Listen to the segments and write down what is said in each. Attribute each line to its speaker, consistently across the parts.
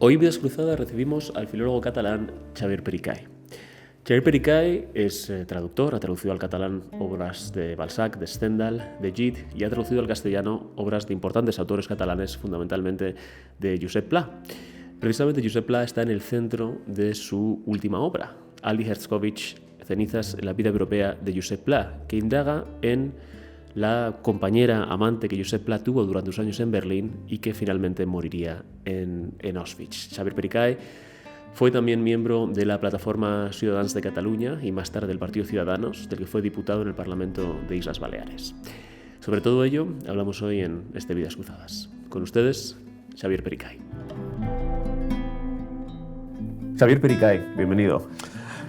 Speaker 1: Hoy en Vidas Cruzadas recibimos al filólogo catalán Xavier Pericay. Xavier Pericay es traductor, ha traducido al catalán obras de Balzac, de Stendhal, de Gide y ha traducido al castellano obras de importantes autores catalanes, fundamentalmente de Josep Pla. Precisamente Josep Pla está en el centro de su última obra, Aldi Herzkovich, Cenizas en la vida europea de Josep Pla, que indaga en la compañera amante que Josep Pla tuvo durante sus años en Berlín y que finalmente moriría en Auschwitz. Xavier Pericay fue también miembro de la plataforma Ciudadans de Cataluña y más tarde del Partido Ciudadanos, del que fue diputado en el Parlamento de Islas Baleares. Sobre todo ello hablamos hoy en este Vidas Cruzadas. Con ustedes, Xavier Pericay. Xavier Pericay, bienvenido.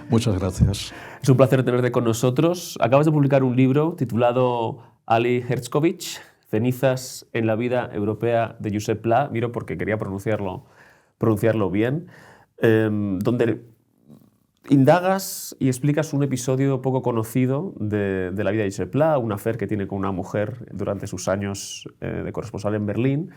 Speaker 2: Muchas gracias.
Speaker 1: Es un placer tenerte con nosotros. Acabas de publicar un libro titulado Aldi Herzkovich, Cenizas en la vida europea de Josep Pla. Miro porque quería pronunciarlo bien. Donde indagas y explicas un episodio poco conocido de la vida de Josep Pla, un affair que tiene con una mujer durante sus años de corresponsal en Berlín.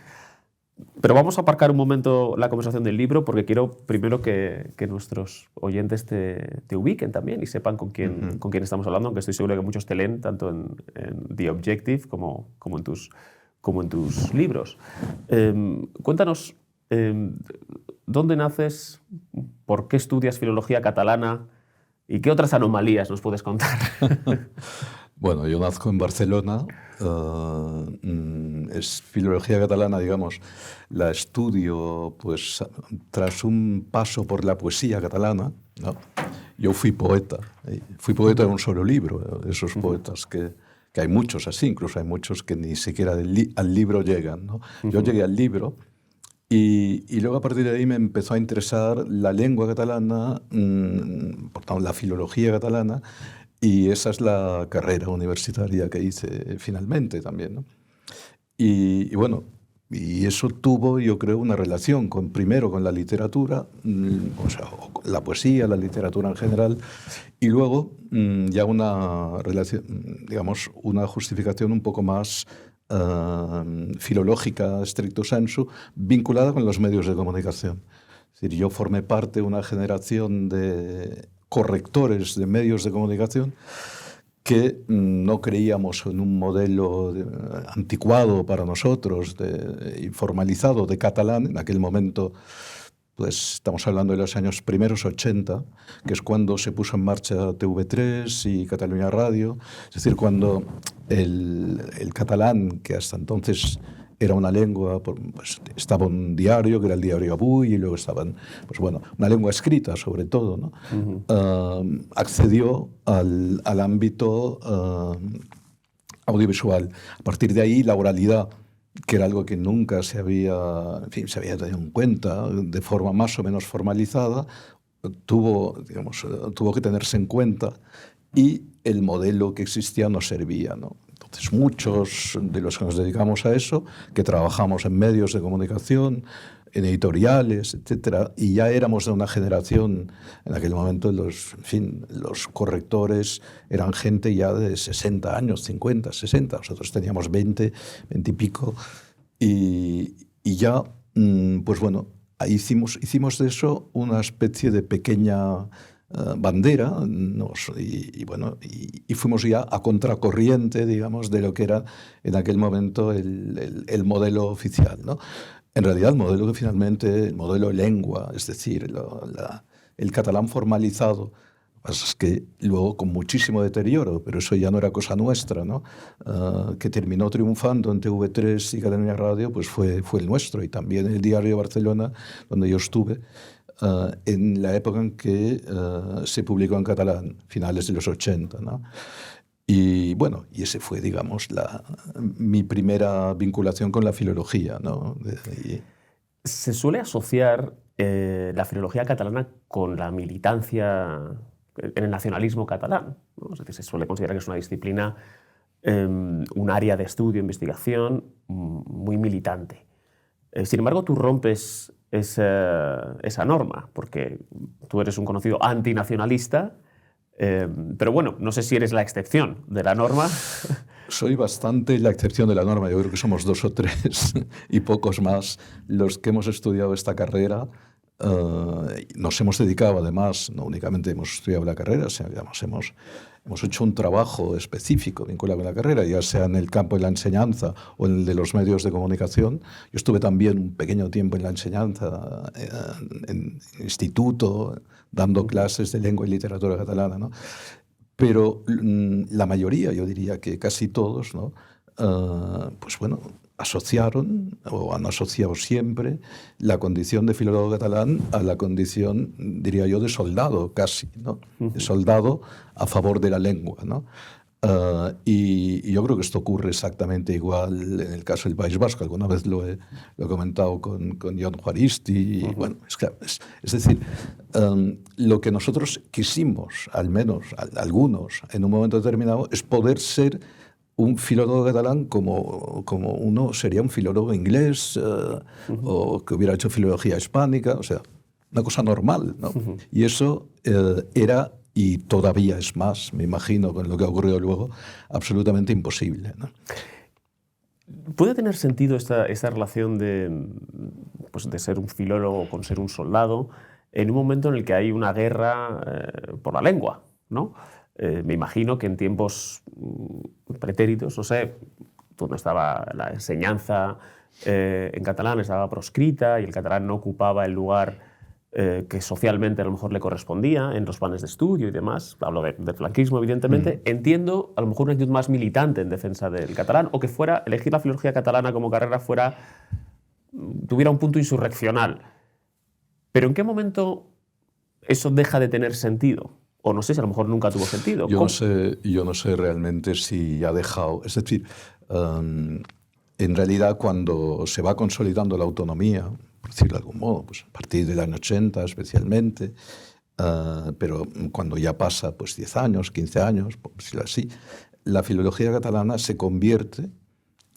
Speaker 1: Pero vamos a aparcar un momento la conversación del libro porque quiero primero que nuestros oyentes te ubiquen también y sepan con quién estamos hablando, aunque estoy seguro de que muchos te leen tanto en The Objective como en tus libros. Cuéntanos, ¿dónde naces? ¿Por qué estudias filología catalana? ¿Y qué otras anomalías nos puedes contar?
Speaker 2: Bueno, yo nazco en Barcelona. Es filología catalana, digamos, la estudio pues tras un paso por la poesía catalana, ¿no? Yo fui poeta de un solo libro, esos poetas que hay muchos así, incluso hay muchos que ni siquiera al libro llegan, ¿no? Yo llegué al libro y luego a partir de ahí me empezó a interesar la lengua catalana, por tanto la filología catalana, y esa es la carrera universitaria que hice finalmente también, ¿no? Y bueno, y eso tuvo, yo creo, una relación primero con la literatura, o sea, la poesía, la literatura en general, y luego ya una relación, digamos, una justificación un poco más filológica, stricto sensu, vinculada con los medios de comunicación. Es decir, yo formé parte de una generación de correctores de medios de comunicación que no creíamos en un modelo anticuado para nosotros, y formalizado de catalán. En aquel momento, pues estamos hablando de los años primeros 80, que es cuando se puso en marcha TV3 y Catalunya Radio. Es decir, cuando el catalán, que hasta entonces era una lengua, pues estaba un diario, que era el diario Avui, y luego estaban, pues bueno, una lengua escrita sobre todo, ¿no? Accedió al ámbito audiovisual. A partir de ahí, la oralidad, que era algo que nunca se había tenido en cuenta de forma más o menos formalizada, tuvo que tenerse en cuenta, y el modelo que existía no servía, ¿no? Entonces, muchos de los que nos dedicamos a eso, que trabajamos en medios de comunicación, en editoriales, etcétera, y ya éramos de una generación, en aquel momento los correctores eran gente ya de 60 años, 50, 60, nosotros teníamos 20 y pico, y ya, pues bueno, ahí hicimos de eso una especie de pequeña bandera, y fuimos ya a contracorriente, digamos, de lo que era en aquel momento el modelo oficial, ¿no? En realidad, el modelo lengua, es decir, el catalán formalizado, es que luego con muchísimo deterioro, pero eso ya no era cosa nuestra, ¿no? Que terminó triunfando en TV3 y Catalunya Radio, pues fue el nuestro, y también el Diario de Barcelona, donde yo estuve, en la época en que se publicó en catalán, finales de los 80, ¿no? Y bueno, y ese fue, digamos, mi primera vinculación con la filología, ¿no?
Speaker 1: Se suele asociar la filología catalana con la militancia en el nacionalismo catalán, ¿no? Es decir, se suele considerar que es una disciplina, un área de estudio, investigación muy militante. Sin embargo, tú rompes esa norma, porque tú eres un conocido antinacionalista, pero bueno, no sé si eres la excepción de la norma.
Speaker 2: soy bastante la excepción de la norma. Yo creo que somos 2 o 3 y pocos más los que hemos estudiado esta carrera. Nos hemos dedicado, además, no únicamente hemos estudiado la carrera, sino que además hemos hecho un trabajo específico vinculado con la carrera, ya sea en el campo de la enseñanza o en el de los medios de comunicación. Yo estuve también un pequeño tiempo en la enseñanza, en instituto, dando clases de lengua y literatura catalana, ¿no? Pero la mayoría, yo diría que casi todos, ¿no? Pues bueno, asociaron o han asociado siempre la condición de filólogo catalán a la condición, diría yo, de soldado casi, ¿no? De soldado a favor de la lengua, ¿no? Y yo creo que esto ocurre exactamente igual en el caso del País Vasco. Alguna vez lo he comentado con Jon Juaristi. Y, bueno, es decir, lo que nosotros quisimos, al menos algunos, en un momento determinado, es poder ser un filólogo catalán como uno sería un filólogo inglés o que hubiera hecho filología hispánica, o sea, una cosa normal, ¿no? Y eso era, y todavía es más, me imagino, con lo que ha ocurrido luego, absolutamente imposible, ¿no?
Speaker 1: ¿Puede tener sentido esta relación de ser un filólogo con ser un soldado en un momento en el que hay una guerra por la lengua, ¿no? Me imagino que en tiempos pretéritos, no sé, donde estaba la enseñanza en catalán estaba proscrita y el catalán no ocupaba el lugar que socialmente a lo mejor le correspondía en los planes de estudio y demás. Hablo del franquismo, evidentemente. Entiendo a lo mejor una actitud más militante en defensa del catalán, o que elegir la filología catalana como carrera tuviera un punto insurreccional. Pero ¿en qué momento eso deja de tener sentido? O no sé si a lo mejor nunca tuvo sentido.
Speaker 2: Yo no sé realmente si ha dejado. Es decir, en realidad cuando se va consolidando la autonomía, por decirlo de algún modo, pues a partir del año 80 especialmente, pero cuando ya pasa pues 10 años, 15 años, por decirlo así, la filología catalana se convierte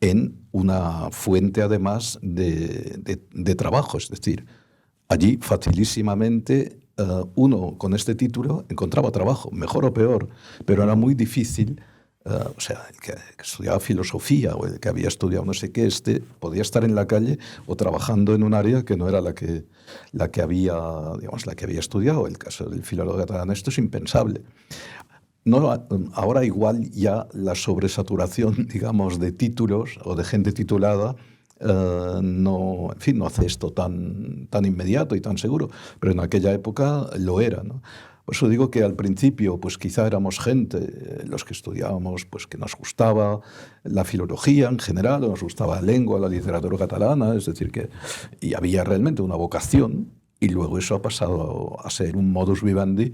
Speaker 2: en una fuente además de trabajo. Es decir, allí facilísimamente uno con este título encontraba trabajo, mejor o peor, pero era muy difícil. O sea, el que estudiaba filosofía o el que había estudiado no sé qué, podía estar en la calle o trabajando en un área que no era la que había estudiado. El caso del filólogo catalán, esto es impensable. No, ahora igual ya la sobresaturación, digamos, de títulos o de gente titulada no hace esto tan inmediato y tan seguro, pero en aquella época lo era, ¿no? Por eso digo que al principio pues quizá éramos gente, los que estudiábamos, pues que nos gustaba la filología en general, o nos gustaba la lengua, la literatura catalana, es decir, y había realmente una vocación, y luego eso ha pasado a ser un modus vivendi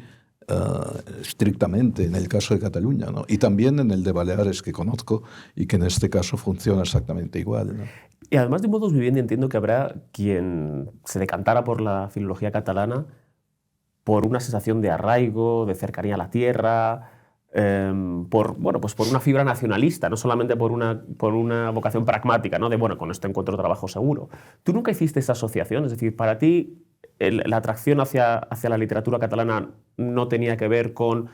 Speaker 2: estrictamente en el caso de Cataluña, ¿no? Y también en el de Baleares, que conozco y que en este caso funciona exactamente igual, ¿no?
Speaker 1: Y además de modus vivendi, entiendo que habrá quien se decantara por la filología catalana por una sensación de arraigo, de cercanía a la tierra, por una fibra nacionalista, no solamente por una vocación pragmática, ¿no? Con esto encuentro trabajo seguro. ¿Tú nunca hiciste esa asociación? Es decir, para ti la atracción hacia la literatura catalana no tenía que ver con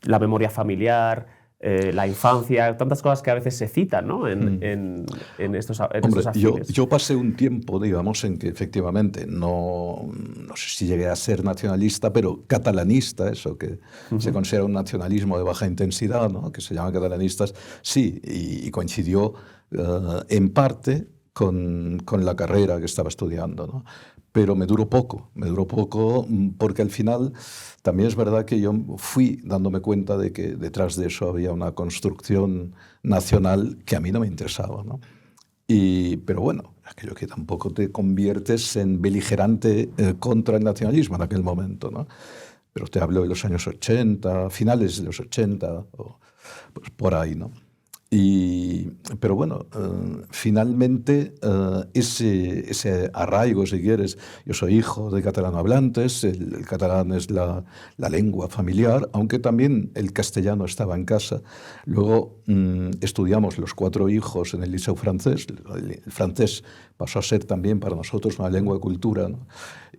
Speaker 1: la memoria familiar, la infancia, tantas cosas que a veces se citan, ¿no? en estos afines.
Speaker 2: Yo pasé un tiempo, digamos, en que efectivamente no sé si llegué a ser nacionalista, pero catalanista, eso que se considera un nacionalismo de baja intensidad, ¿no? Que se llama catalanistas, sí, y coincidió en parte con la carrera que estaba estudiando, ¿no? Pero me duró poco porque al final también es verdad que yo fui dándome cuenta de que detrás de eso había una construcción nacional que a mí no me interesaba, ¿no? Pero bueno, aquello que tampoco te conviertes en beligerante contra el nacionalismo en aquel momento, ¿no? Pero te hablo de los años 80, finales de los 80, o pues por ahí, ¿no? Pero bueno, finalmente ese arraigo, si quieres, yo soy hijo de catalanohablantes, el catalán es la lengua familiar, aunque también el castellano estaba en casa. Luego estudiamos los 4 hijos en el Liceu francés. El francés pasó a ser también para nosotros una lengua de cultura, ¿no?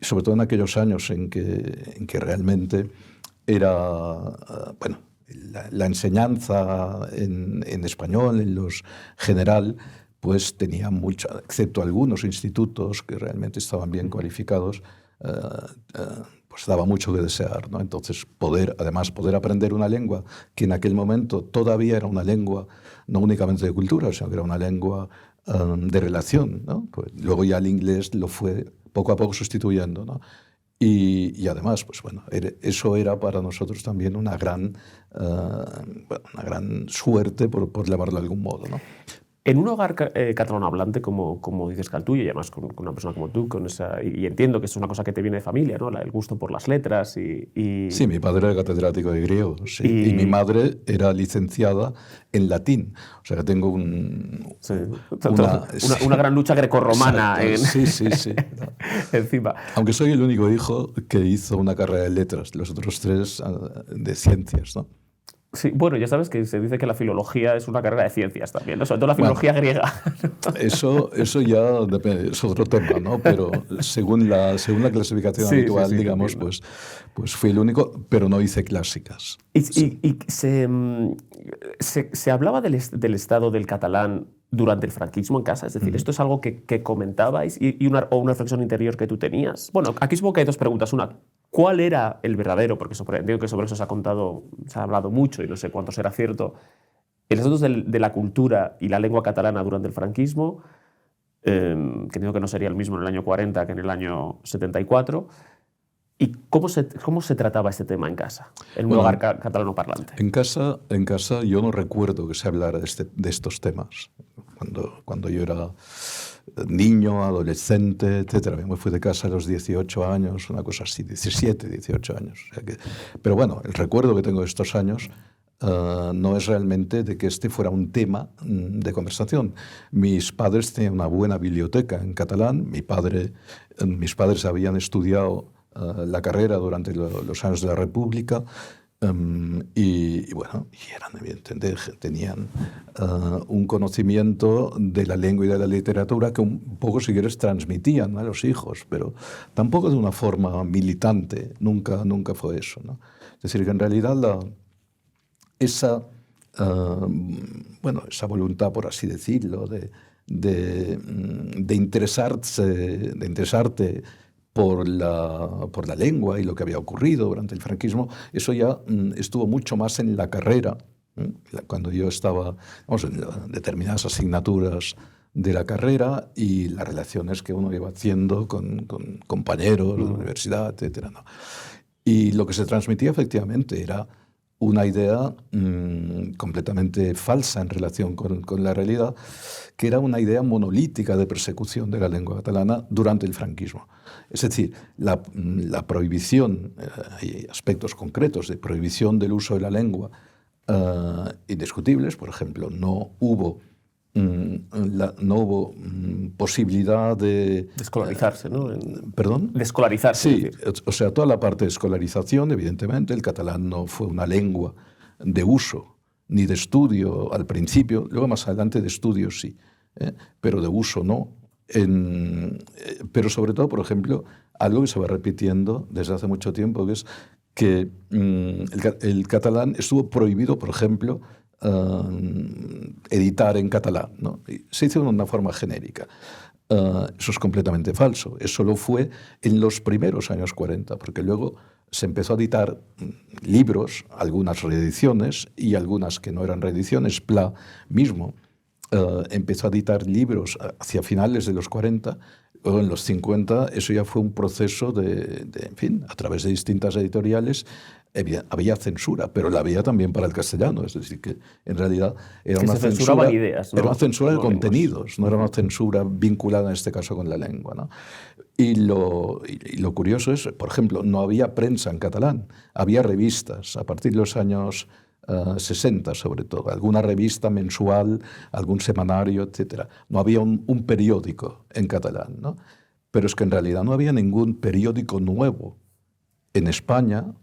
Speaker 2: Sobre todo en aquellos años en que realmente era, la enseñanza en español, en los general, pues tenía mucho, excepto algunos institutos que realmente estaban bien cualificados, pues daba mucho que desear, ¿no? Entonces, además, poder aprender una lengua que en aquel momento todavía era una lengua no únicamente de cultura, sino que era una lengua de relación, ¿no? Pues luego ya el inglés lo fue poco a poco sustituyendo, ¿no? Y además, pues bueno, eso era para nosotros también una gran suerte, por llamarlo de algún modo, ¿no?
Speaker 1: En un hogar catalano hablante, como dices que el tuyo, y además con una persona como tú, y entiendo que es una cosa que te viene de familia, ¿no? El gusto por las letras
Speaker 2: Sí, mi padre era catedrático de griego, sí, y mi madre era licenciada en latín. O sea, que tengo una
Speaker 1: gran lucha grecorromana.
Speaker 2: Sí.
Speaker 1: Encima.
Speaker 2: Aunque soy el único hijo que hizo una carrera de letras, los otros tres de ciencias, ¿no?
Speaker 1: Sí, bueno, ya sabes que se dice que la filología es una carrera de ciencias también, ¿no? Sobre todo la filología griega.
Speaker 2: Eso ya depende, es otro tema, ¿no? Pero según la clasificación habitual, digamos, pues fui el único, pero no hice clásicas.
Speaker 1: Y se hablaba del estado del catalán durante el franquismo en casa, es decir, ¿esto es algo que comentabais o una reflexión interior que tú tenías? Bueno, aquí supongo que hay dos preguntas. Una, ¿cuál era el verdadero? Porque entiendo que sobre eso se ha hablado mucho y no sé cuánto será cierto. El estatus de la cultura y la lengua catalana durante el franquismo, que entiendo que no sería el mismo en el año 40 que en el año 74. ¿Y cómo se trataba este tema en casa, en un hogar catalano parlante?
Speaker 2: En casa yo no recuerdo que se hablara de estos temas. Cuando yo era niño, adolescente, etc. Me fui de casa a los 18 años, una cosa así, 17, 18 años. O sea pero bueno, el recuerdo que tengo de estos años no es realmente de que este fuera un tema de conversación. Mis padres tenían una buena biblioteca en catalán. Mis padres habían estudiado la carrera durante los años de la República y bueno, evidentemente tenían un conocimiento de la lengua y de la literatura que un poco, si quieres, transmitían a los hijos, pero tampoco de una forma militante, nunca fue eso, ¿no? Es decir, que en realidad esa voluntad, por así decirlo, de interesarte por la lengua y lo que había ocurrido durante el franquismo, eso ya estuvo mucho más en la carrera. Cuando yo estaba en determinadas asignaturas de la carrera y las relaciones que uno iba haciendo con compañeros de la universidad, etc., ¿no? Y lo que se transmitía efectivamente era una idea completamente falsa en relación con la realidad, que era una idea monolítica de persecución de la lengua catalana durante el franquismo. Es decir, la prohibición, hay aspectos concretos de prohibición del uso de la lengua indiscutibles. Por ejemplo, no hubo posibilidad de
Speaker 1: escolarizarse, ¿no?
Speaker 2: ¿Perdón?
Speaker 1: De escolarizarse.
Speaker 2: Sí, o sea, toda la parte de escolarización, evidentemente, el catalán no fue una lengua de uso ni de estudio al principio, luego más adelante de estudio sí, pero de uso no. Pero sobre todo, por ejemplo, algo que se va repitiendo desde hace mucho tiempo, que es que el catalán estuvo prohibido, por ejemplo, editar en catalán, ¿no? Se hizo de una forma genérica. Eso es completamente falso. Eso lo fue en los primeros años 40, porque luego se empezó a editar libros, algunas reediciones y algunas que no eran reediciones. Pla mismo empezó a editar libros hacia finales de los 40. Luego en los 50 eso ya fue un proceso en fin, a través de distintas editoriales. Había censura, pero la había también para el castellano. Es decir, que en realidad era una censura,
Speaker 1: ideas, ¿no?
Speaker 2: Era una censura de contenidos, no era una censura vinculada en este caso con la lengua, ¿no? Y lo curioso es, por ejemplo, no había prensa en catalán, había revistas a partir de los años 60 sobre todo, alguna revista mensual, algún semanario, etc. No había un periódico en catalán, ¿no? Pero es que en realidad no había ningún periódico nuevo en España.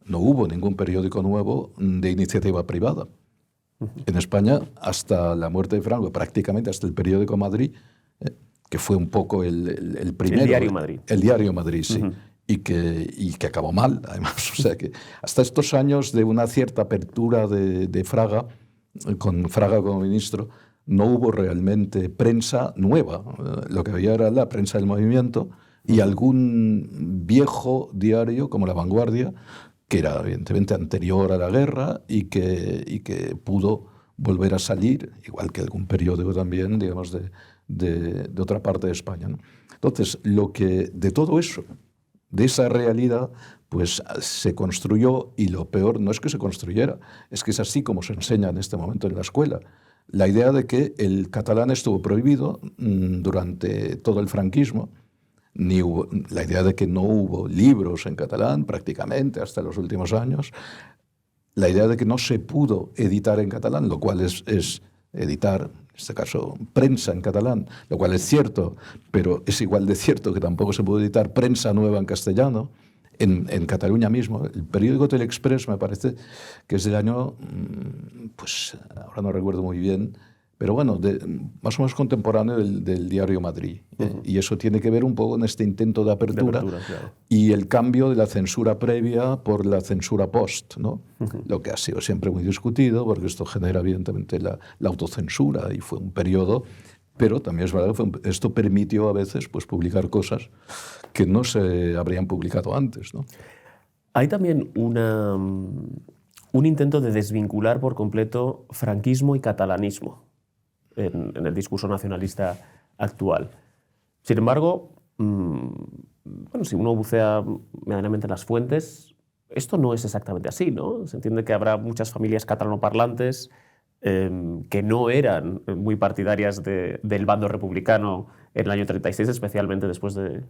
Speaker 2: No hubo ningún periódico nuevo de iniciativa privada. En España, hasta la muerte de Franco, prácticamente hasta el periódico Madrid, que fue un poco el primero.
Speaker 1: El diario Madrid.
Speaker 2: El diario Madrid, sí. que acabó mal, además. O sea que hasta estos años de una cierta apertura de Fraga, con Fraga como ministro, no hubo realmente prensa nueva. Lo que había era la prensa del movimiento y algún viejo diario como La Vanguardia, que era evidentemente anterior a la guerra y que pudo volver a salir, igual que algún periódico también, digamos, de otra parte de España, ¿no? Entonces, de todo eso, de esa realidad, pues se construyó, y lo peor no es que se construyera, es que es así como se enseña en este momento en la escuela, la idea de que el catalán estuvo prohibido durante todo el franquismo, la idea de que no hubo libros en catalán prácticamente hasta los últimos años, la idea de que no se pudo editar en catalán, lo cual es editar, en este caso, prensa en catalán, lo cual es cierto, pero es igual de cierto que tampoco se pudo editar prensa nueva en castellano. En Cataluña mismo, el periódico Telexpress me parece que es del año, pues ahora no recuerdo muy bien, pero bueno, más o menos contemporáneo del diario Madrid. Y eso tiene que ver un poco con este intento de apertura,
Speaker 1: claro.
Speaker 2: Y el cambio de la censura previa por la censura post, ¿no? Lo que ha sido siempre muy discutido, porque esto genera evidentemente la autocensura, y fue un periodo, pero también es verdad que esto permitió a veces pues, publicar cosas que no se habrían publicado antes, ¿no?
Speaker 1: Hay también un intento de desvincular por completo franquismo y catalanismo en el discurso nacionalista actual. Sin embargo, bueno, si uno bucea medianamente en las fuentes, esto no es exactamente así, ¿no? Se entiende que habrá muchas familias catalanoparlantes que no eran muy partidarias del bando republicano en el año 36, especialmente después del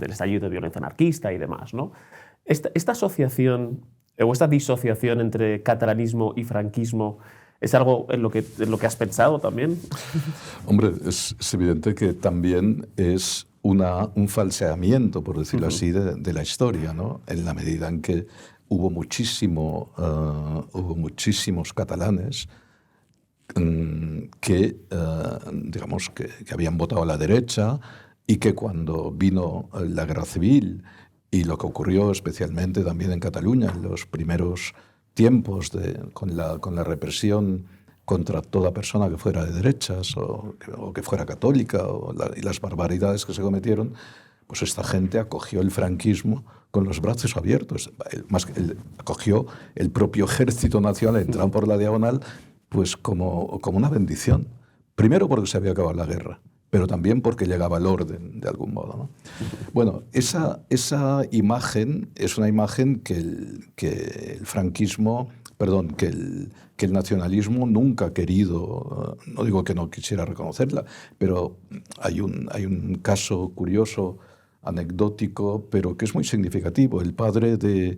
Speaker 1: estallido de violencia anarquista y demás, ¿no? Esta asociación o esta disociación entre catalanismo y franquismo ¿es algo en lo que has pensado también?
Speaker 2: Hombre, es evidente que también es un falseamiento, por decirlo así, de la historia, ¿no? En la medida en que hubo muchísimos catalanes digamos, que habían votado a la derecha y que cuando vino la guerra civil y lo que ocurrió especialmente también en Cataluña en los primeros tiempos con la represión contra toda persona que fuera de derechas o que fuera católica y las barbaridades que se cometieron, pues esta gente acogió el franquismo con los brazos abiertos. Acogió el propio Ejército Nacional, entrado por la diagonal, pues como una bendición. Primero porque se había acabado la guerra, pero también porque llegaba el orden, de algún modo, ¿no? Bueno, esa imagen es una imagen que el franquismo, perdón, que el nacionalismo nunca ha querido, no digo que no quisiera reconocerla, pero hay un caso curioso, anecdótico, pero que es muy significativo. El padre de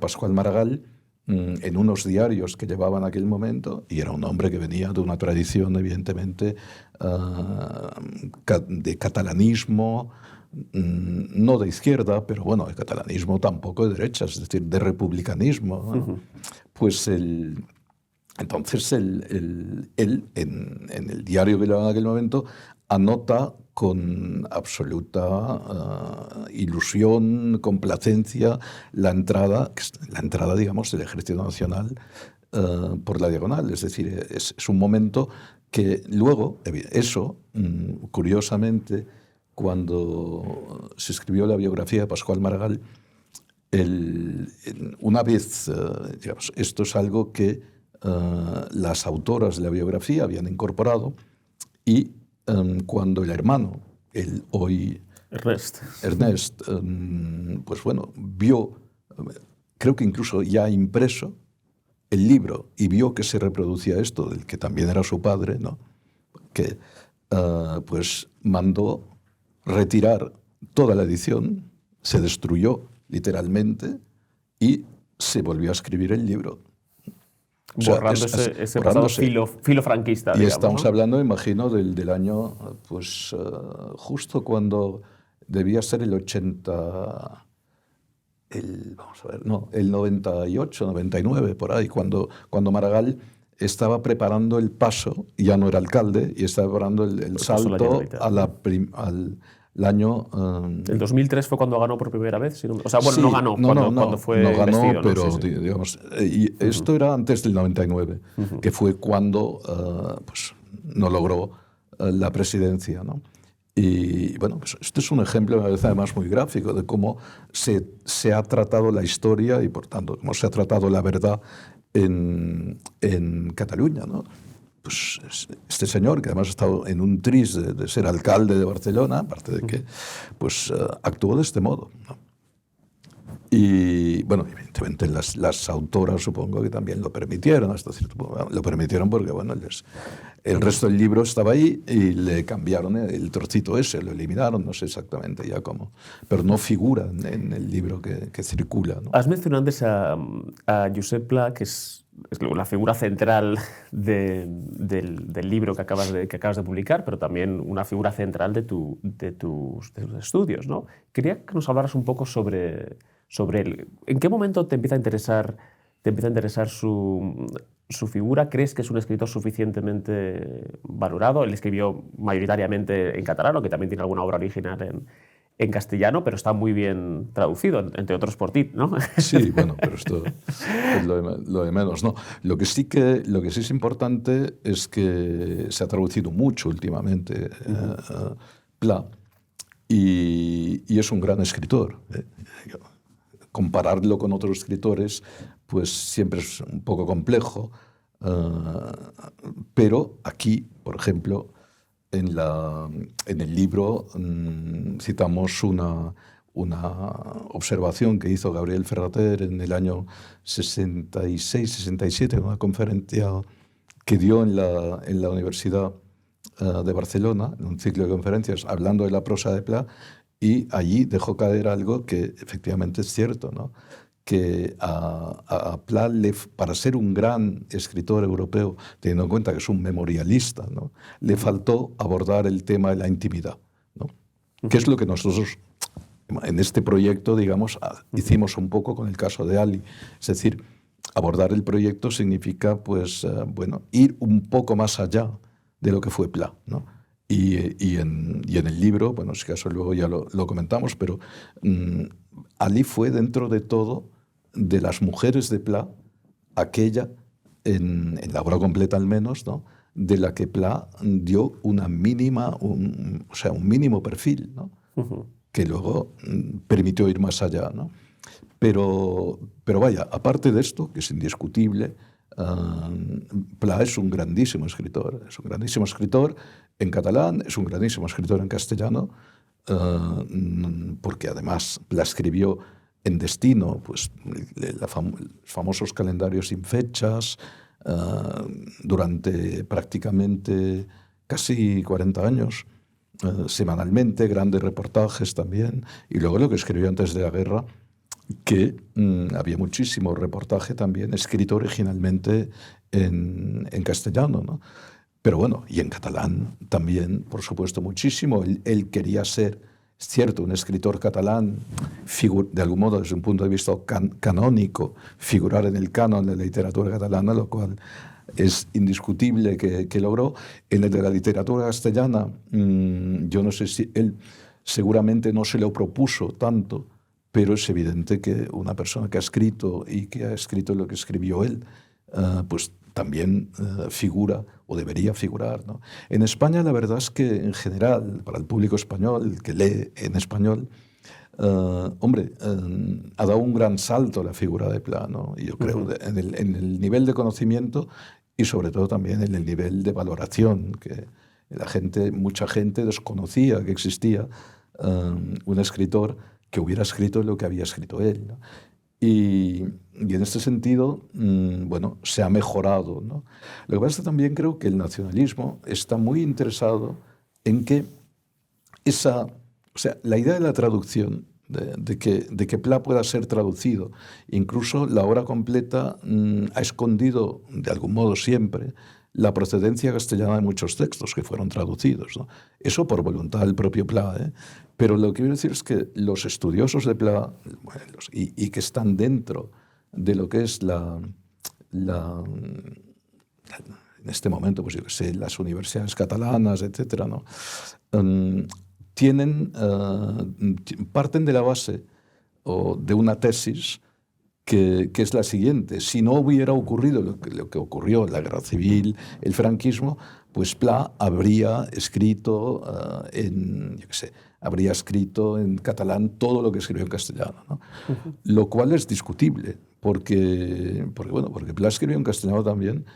Speaker 2: Pascual Maragall, en unos diarios que llevaba en aquel momento, y era un hombre que venía de una tradición evidentemente de catalanismo, no de izquierda, pero bueno, de catalanismo tampoco de derecha, es decir, de republicanismo, ¿no? Pues entonces él en el diario que llevaba en aquel momento anota con absoluta ilusión, complacencia, la entrada, digamos, del Ejército Nacional por la diagonal. Es decir, es un momento que luego, eso, curiosamente, cuando se escribió la biografía de Pascual Maragall, una vez, digamos, esto es algo que las autoras de la biografía habían incorporado, y cuando el hermano, Ernest, pues bueno, vio, creo que incluso ya impreso, el libro, y vio que se reproducía esto, del que también era su padre, ¿no? Que pues mandó retirar toda la edición, se destruyó literalmente y se volvió a escribir el libro.
Speaker 1: Borrando ese pasado filofranquista,
Speaker 2: y
Speaker 1: digamos,
Speaker 2: estamos
Speaker 1: ¿no?
Speaker 2: hablando, imagino, del año, pues justo cuando debía ser el 80, vamos a ver, no, el 98, 99, por ahí, cuando Maragall estaba preparando el paso, ya no era alcalde, y estaba preparando el salto a el año...
Speaker 1: El 2003 fue cuando ganó por primera vez. O sea, bueno,
Speaker 2: sí,
Speaker 1: no ganó cuando fue
Speaker 2: no ganó,
Speaker 1: investido, ¿no?
Speaker 2: pero
Speaker 1: Sí, sí.
Speaker 2: digamos, y esto era antes del 99, que fue cuando pues, no logró la presidencia, ¿no? Y bueno, pues este es un ejemplo, me parece además muy gráfico, de cómo se ha tratado la historia y por tanto cómo se ha tratado la verdad en Cataluña, ¿no? Pues este señor, que además ha estado en un tris de ser alcalde de Barcelona, aparte de que pues, actuó de este modo, ¿no? Y bueno, evidentemente las autoras supongo que también lo permitieron hasta cierto punto. Lo permitieron porque bueno, el resto del libro estaba ahí y le cambiaron el trocito ese, lo eliminaron, no sé exactamente ya cómo, pero no figura en el libro que circula, ¿no?
Speaker 1: Has mencionado antes a Josep Pla, que es la figura central del libro que acabas de publicar, pero también una figura central de tus estudios, ¿no? Quería que nos hablaras un poco sobre él. ¿En qué momento te empieza a interesar su figura? ¿Crees que es un escritor suficientemente valorado? Él escribió mayoritariamente en catalán, aunque también tiene alguna obra original en castellano, pero está muy bien traducido, entre otros por ti, ¿no?
Speaker 2: Sí, bueno, pero esto es lo de menos, ¿no? Lo que sí es importante es que se ha traducido mucho últimamente Pla y es un gran escritor. Compararlo con otros escritores pues siempre es un poco complejo, pero aquí, por ejemplo, en el libro citamos una observación que hizo Gabriel Ferrater en el año 66-67, en una conferencia que dio en la Universidad de Barcelona, en un ciclo de conferencias, hablando de la prosa de Pla, y allí dejó caer algo que efectivamente es cierto, ¿no? Que a Pla, para ser un gran escritor europeo, teniendo en cuenta que es un memorialista, ¿no? Le faltó abordar el tema de la intimidad, ¿no? Que es lo que nosotros en este proyecto, digamos, hicimos un poco con el caso de Ali. Es decir, abordar el proyecto significa, pues, bueno, ir un poco más allá de lo que fue Pla, ¿no? Y en el libro, bueno, si acaso luego ya lo comentamos, pero Ali fue dentro de todo, de las mujeres de Pla, aquella, en la obra completa al menos, ¿no? De la que Pla dio una mínima, un mínimo perfil, ¿no? Que luego permitió ir más allá, ¿no? Pero vaya, aparte de esto, que es indiscutible, Pla es un grandísimo escritor. Es un grandísimo escritor en catalán, es un grandísimo escritor en castellano, porque además Pla escribió en Destino, pues, los famosos calendarios sin fechas, durante prácticamente casi 40 años, semanalmente, grandes reportajes también, y luego lo que escribió antes de la guerra, que había muchísimo reportaje también escrito originalmente en castellano, ¿no? Pero bueno, y en catalán también, por supuesto, muchísimo. Él quería ser, es cierto, un escritor catalán, de algún modo, desde un punto de vista canónico, figurar en el canon de la literatura catalana, lo cual es indiscutible que logró. En el de la literatura castellana, yo no sé si él seguramente no se lo propuso tanto, pero es evidente que una persona que ha escrito y que ha escrito lo que escribió él, pues también figura o debería figurar, ¿no? En España la verdad es que en general, para el público español, que lee en español, hombre, ha dado un gran salto la figura de Pla, ¿no? Y yo creo en el nivel de conocimiento y sobre todo también en el nivel de valoración, que mucha gente desconocía que existía un escritor que hubiera escrito lo que había escrito él, ¿no? Y en este sentido, bueno, se ha mejorado, ¿no? Lo que pasa es que también creo que el nacionalismo está muy interesado en que la idea de la traducción, de que Pla pueda ser traducido, incluso la obra completa ha escondido, de algún modo siempre, la procedencia castellana de muchos textos que fueron traducidos, ¿no? Eso por voluntad del propio Pla, ¿eh? Pero lo que quiero decir es que los estudiosos de Pla, bueno, y que están dentro de lo que es en este momento, pues yo qué sé, las universidades catalanas, etcétera, ¿no? parten de la base o de una tesis que es la siguiente. Si no hubiera ocurrido lo que ocurrió en la Guerra Civil, el franquismo, pues Pla habría escrito habría escrito en catalán todo lo que escribió en castellano, ¿no? Lo cual es discutible, porque Pla escribió en castellano también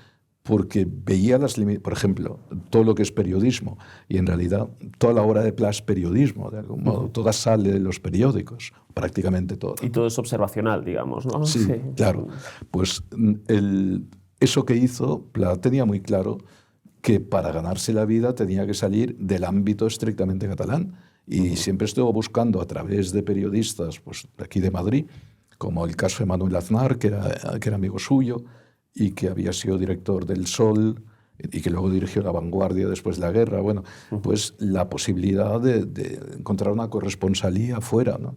Speaker 2: porque veía por ejemplo, todo lo que es periodismo, y en realidad toda la obra de Pla es periodismo, de algún modo, toda sale de los periódicos, prácticamente toda.
Speaker 1: Y todo es observacional, digamos, ¿no?
Speaker 2: Sí, claro. Pues eso que hizo, Pla tenía muy claro que para ganarse la vida tenía que salir del ámbito estrictamente catalán, y siempre estuvo buscando a través de periodistas pues, de aquí de Madrid, como el caso de Manuel Aznar, que era amigo suyo, y que había sido director del Sol y que luego dirigió La Vanguardia después de la guerra. Bueno, pues la posibilidad de encontrar una corresponsalía fuera, ¿no?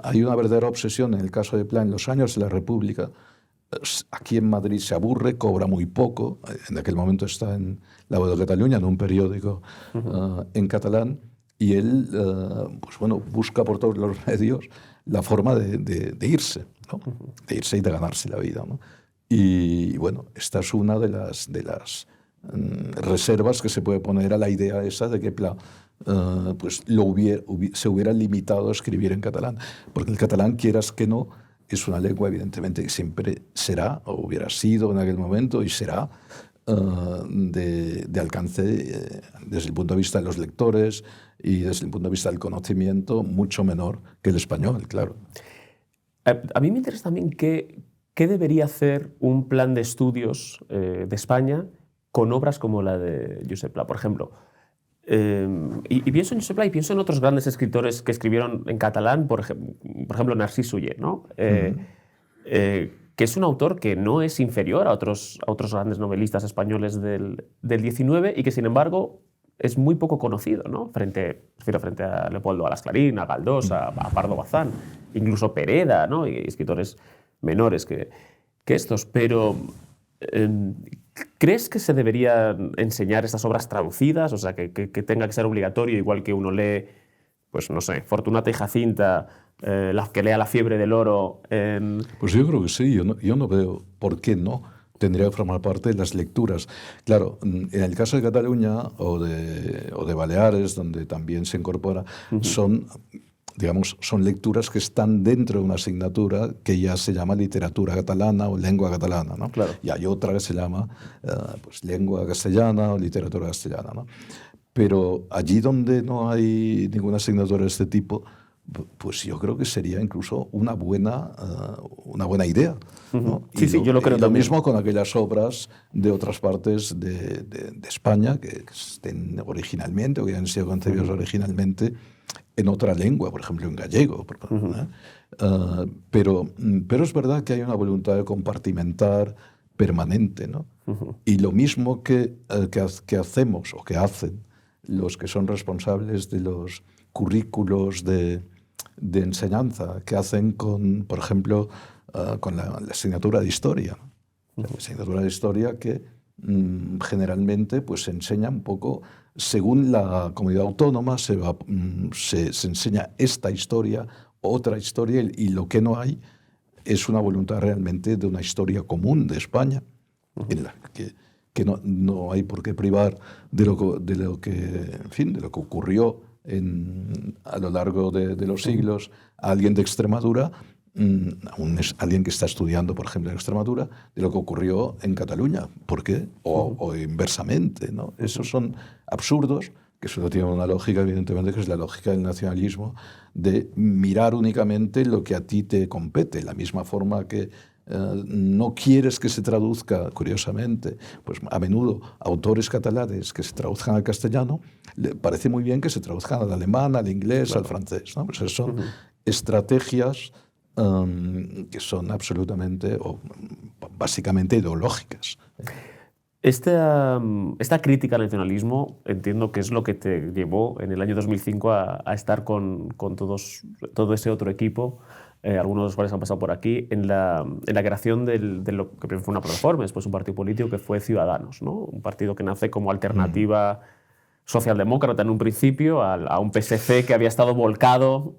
Speaker 2: Hay una verdadera obsesión en el caso de Pla en los años de la República. Aquí en Madrid se aburre, cobra muy poco. En aquel momento está en La Voz de Cataluña, en un periódico en catalán, y él busca por todos los medios la forma de irse, ¿no? De irse y de ganarse la vida, ¿no? Y bueno, esta es una de las reservas que se puede poner a la idea esa de que Pla se hubiera limitado a escribir en catalán. Porque el catalán, quieras que no, es una lengua evidentemente que siempre será, o hubiera sido en aquel momento, y será de alcance desde el punto de vista de los lectores y desde el punto de vista del conocimiento mucho menor que el español, claro.
Speaker 1: A mí me interesa también ¿qué debería hacer un plan de estudios de España con obras como la de Josep Pla? Por ejemplo, y pienso en Josep Pla y pienso en otros grandes escritores que escribieron en catalán, por ejemplo, Narcís Oller, ¿no? Que es un autor que no es inferior a otros grandes novelistas españoles del 19 y que, sin embargo, es muy poco conocido, ¿no? Frente a Leopoldo Alas Clarín, a Galdós, a Pardo Bazán, incluso Pereda, ¿no? Y escritores menores que estos, pero ¿crees que se deberían enseñar estas obras traducidas? O sea, que tenga que ser obligatorio, igual que uno lee, pues no sé, Fortunata y Jacinta, que lea La fiebre del oro.
Speaker 2: Pues yo creo que sí, yo no veo por qué no tendría que formar parte de las lecturas. Claro, en el caso de Cataluña o de Baleares, donde también se incorpora, son lecturas que están dentro de una asignatura que ya se llama literatura catalana o lengua catalana, ¿no?
Speaker 1: Claro.
Speaker 2: Y hay otra que se llama lengua castellana o literatura castellana, ¿no? Pero allí donde no hay ninguna asignatura de este tipo, pues yo creo que sería incluso una buena idea, ¿no?
Speaker 1: Sí, yo lo creo
Speaker 2: y
Speaker 1: también.
Speaker 2: Lo mismo con aquellas obras de otras partes de España que estén originalmente o que hayan sido concebidas originalmente en otra lengua, por ejemplo en gallego. Pero es verdad que hay una voluntad de compartimentar permanente, ¿no? Y lo mismo que hacemos o que hacen los que son responsables de los currículos de enseñanza, que hacen con, por ejemplo, con la asignatura de historia. La asignatura de historia que generalmente pues, se enseña un poco, según la comunidad autónoma, se enseña esta historia, otra historia, y lo que no hay es una voluntad realmente de una historia común de España, en la que no hay por qué privar de lo que ocurrió a lo largo de los siglos a alguien de Extremadura, alguien que está estudiando, por ejemplo, en Extremadura, de lo que ocurrió en Cataluña. ¿Por qué? O inversamente, ¿no? Esos son absurdos, que solo tienen una lógica, evidentemente, que es la lógica del nacionalismo, de mirar únicamente lo que a ti te compete, la misma forma que no quieres que se traduzca, curiosamente, pues a menudo autores catalanes que se traduzcan al castellano, le parece muy bien que se traduzcan al alemán, al inglés, al francés, ¿no? Pues son estrategias que son absolutamente o básicamente ideológicas.
Speaker 1: Esta crítica al nacionalismo entiendo que es lo que te llevó en el año 2005 a estar con todo ese otro equipo, algunos de los cuales han pasado por aquí, en la creación de lo que primero fue una plataforma, después un partido político que fue Ciudadanos, ¿no? Un partido que nace como alternativa socialdemócrata en un principio, a un PSC que había estado volcado,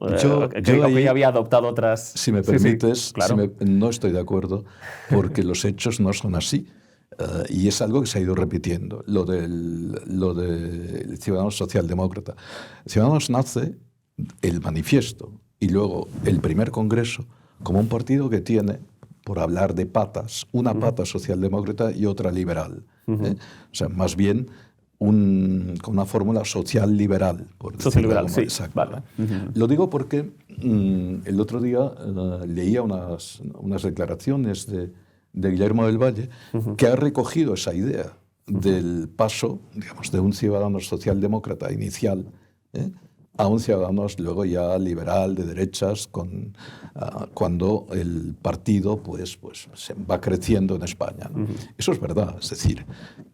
Speaker 1: que ya había adoptado otras...
Speaker 2: Si me permites,
Speaker 1: sí, claro.
Speaker 2: No estoy de acuerdo, porque los hechos no son así. Y es algo que se ha ido repitiendo, lo del Ciudadanos Socialdemócrata. Ciudadanos nace el manifiesto y luego el primer congreso como un partido que tiene, por hablar de patas, una pata socialdemócrata y otra liberal. O sea, más bien con una fórmula social-liberal.
Speaker 1: Social-liberal, sí.
Speaker 2: Exacto. Vale. Lo digo porque el otro día leía unas declaraciones de Guillermo del Valle, que ha recogido esa idea del paso, digamos, de un ciudadano socialdemócrata inicial a un ciudadano luego ya liberal, de derechas, cuando el partido pues se va creciendo en España, ¿no? Eso es verdad, es decir,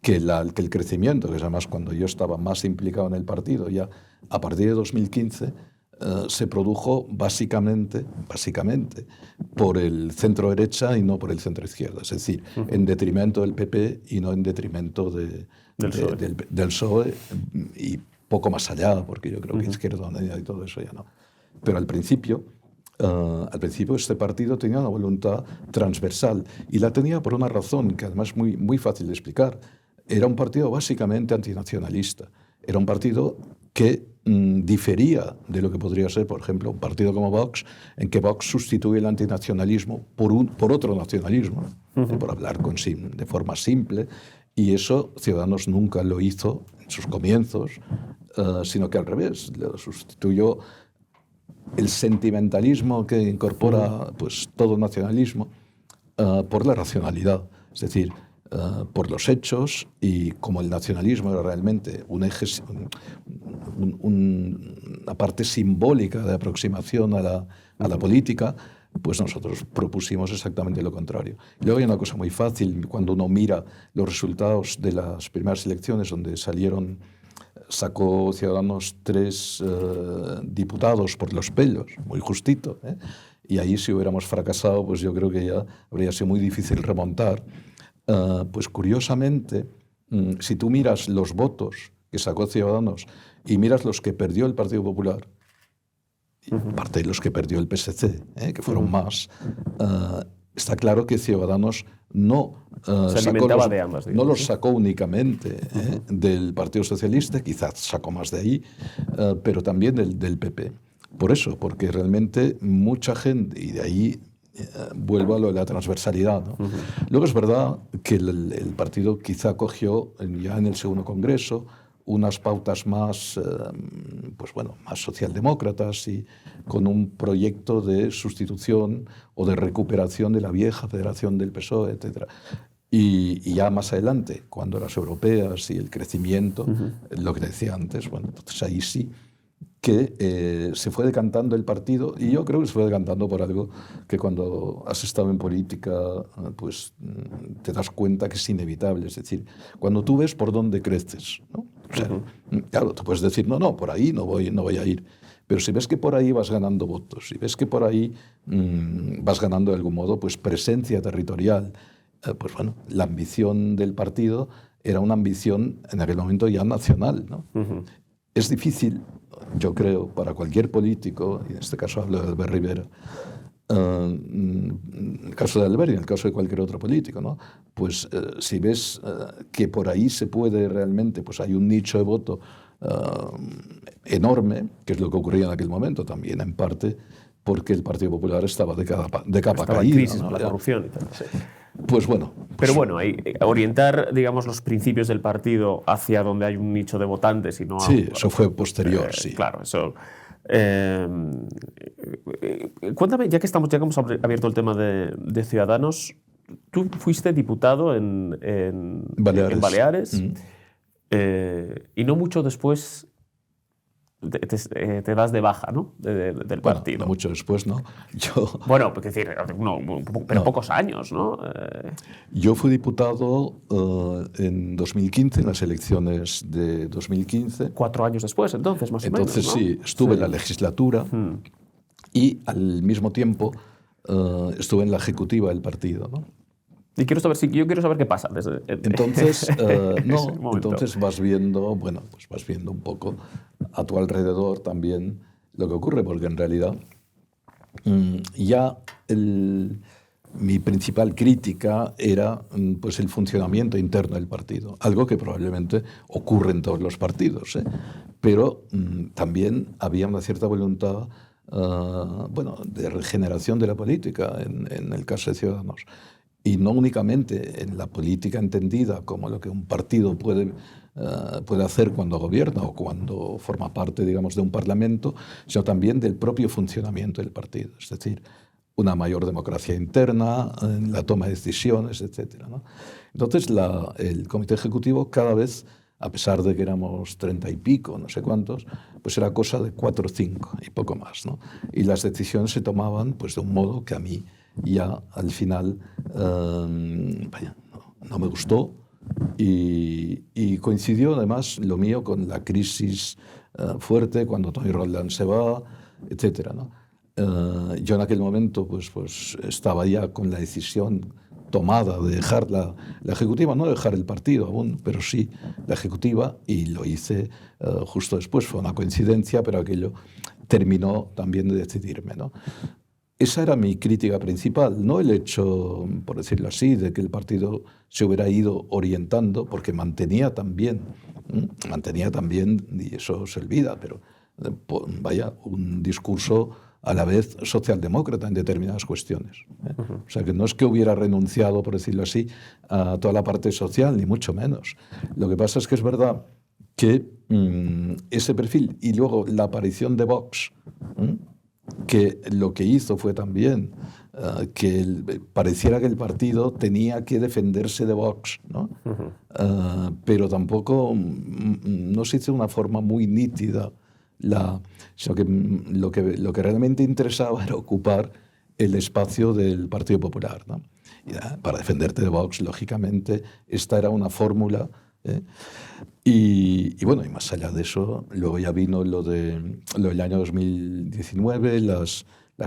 Speaker 2: que el crecimiento, que es además cuando yo estaba más implicado en el partido, ya a partir de 2015, se produjo básicamente por el centro derecha y no por el centro izquierda, es decir, en detrimento del PP y no en detrimento del PSOE y poco más allá, porque yo creo que Izquierda Unida y todo eso ya no. Pero al principio este partido tenía una voluntad transversal y la tenía por una razón que además es muy, muy fácil de explicar. Era un partido básicamente antinacionalista. Era un partido que difería de lo que podría ser, por ejemplo, un partido como Vox, en que Vox sustituye el antinacionalismo por otro nacionalismo, por hablar de forma simple, y eso Ciudadanos nunca lo hizo en sus comienzos, sino que al revés, lo sustituyó el sentimentalismo que incorpora pues, todo nacionalismo por la racionalidad, es decir, por los hechos, y como el nacionalismo era realmente un eje, una parte simbólica de aproximación a la política, pues nosotros propusimos exactamente lo contrario. Y luego hay una cosa muy fácil, cuando uno mira los resultados de las primeras elecciones, donde sacó Ciudadanos 3 diputados por los pelos, muy justito, y ahí si hubiéramos fracasado, pues yo creo que ya habría sido muy difícil remontar. Pues curiosamente, si tú miras los votos que sacó Ciudadanos y miras los que perdió el Partido Popular, y parte de los que perdió el PSC, que fueron más, está claro que Ciudadanos no los sacó únicamente del Partido Socialista, quizás sacó más de ahí, pero también del PP. Por eso, porque realmente mucha gente, y de ahí vuelvo a lo de la transversalidad, ¿no? Luego es verdad que el partido quizá cogió ya en el segundo congreso unas pautas más, más socialdemócratas y con un proyecto de sustitución o de recuperación de la vieja federación del PSOE, etc. Y ya más adelante, cuando las europeas y el crecimiento, lo que decía antes, bueno, entonces ahí sí que se fue decantando el partido, y yo creo que se fue decantando por algo que cuando has estado en política pues te das cuenta que es inevitable, es decir, cuando tú ves por dónde creces, ¿no? O sea, claro, tú puedes decir, no, por ahí no voy a ir, pero si ves que por ahí vas ganando votos, si ves que por ahí vas ganando de algún modo pues presencia territorial, pues bueno, la ambición del partido era una ambición en aquel momento ya nacional, ¿no? Es difícil, yo creo, para cualquier político, y en este caso hablo de Albert Rivera, en el caso de Albert y en el caso de cualquier otro político, ¿no? Pues si ves que por ahí se puede realmente, pues hay un nicho de voto enorme, que es lo que ocurría en aquel momento también, en parte porque el Partido Popular estaba de capa caída.
Speaker 1: En crisis,
Speaker 2: ¿no?
Speaker 1: por la corrupción y tal. Sí.
Speaker 2: Pues bueno.
Speaker 1: Pero bueno, orientar, digamos, los principios del partido hacia donde hay un nicho de votantes y no...
Speaker 2: Sí, eso fue posterior, sí.
Speaker 1: Claro, eso... cuéntame, ya que hemos abierto el tema de Ciudadanos, tú fuiste diputado en Baleares y no mucho después te das de baja, ¿no? Del partido.
Speaker 2: No mucho después, ¿no?
Speaker 1: Bueno, es decir, pero pocos años, ¿no?
Speaker 2: Yo fui diputado en 2015, en las elecciones de 2015.
Speaker 1: 4 años después, entonces, más o menos,
Speaker 2: Entonces, sí, estuve en la legislatura y al mismo tiempo estuve en la ejecutiva del partido, ¿no?
Speaker 1: Y yo quiero saber qué pasa desde
Speaker 2: Entonces, no,
Speaker 1: ese momento.
Speaker 2: entonces vas viendo, bueno, pues vas viendo un poco a tu alrededor también lo que ocurre, porque en realidad ya mi principal crítica era pues el funcionamiento interno del partido, algo que probablemente ocurre en todos los partidos, ¿eh? Pero también había una cierta voluntad bueno, de regeneración de la política en el caso de Ciudadanos. Y no únicamente en la política entendida como lo que un partido puede hacer cuando gobierna o cuando forma parte, digamos, de un parlamento, sino también del propio funcionamiento del partido. Es decir, una mayor democracia interna, en la toma de decisiones, etc., ¿no? Entonces, el comité ejecutivo cada vez, a pesar de que éramos 30 y pico, no sé cuántos, pues era cosa de 4 o 5 y poco más, ¿no? Y las decisiones se tomaban pues, de un modo que a mí ya al final vaya, no me gustó y coincidió además lo mío con la crisis fuerte cuando Tony Roldán se va, etcétera, ¿no? Yo en aquel momento pues estaba ya con la decisión tomada de dejar la ejecutiva, no dejar el partido aún, pero sí la ejecutiva, y lo hice justo después. Fue una coincidencia, pero aquello terminó también de decidirme, ¿no? Esa era mi crítica principal, no el hecho, por decirlo así, de que el partido se hubiera ido orientando, porque mantenía también, y eso se olvida, pero vaya, un discurso a la vez socialdemócrata en determinadas cuestiones, ¿eh? O sea, que no es que hubiera renunciado, por decirlo así, a toda la parte social, ni mucho menos. Lo que pasa es que es verdad que ese perfil y luego la aparición de Vox, que lo que hizo fue también que pareciera que el partido tenía que defenderse de Vox, ¿no? Pero tampoco no se hizo de una forma muy nítida, sino que lo que realmente interesaba era ocupar el espacio del Partido Popular, ¿no? Para defenderte de Vox, lógicamente, esta era una fórmula, ¿eh? Y bueno, y más allá de eso, luego ya vino lo del año 2019, las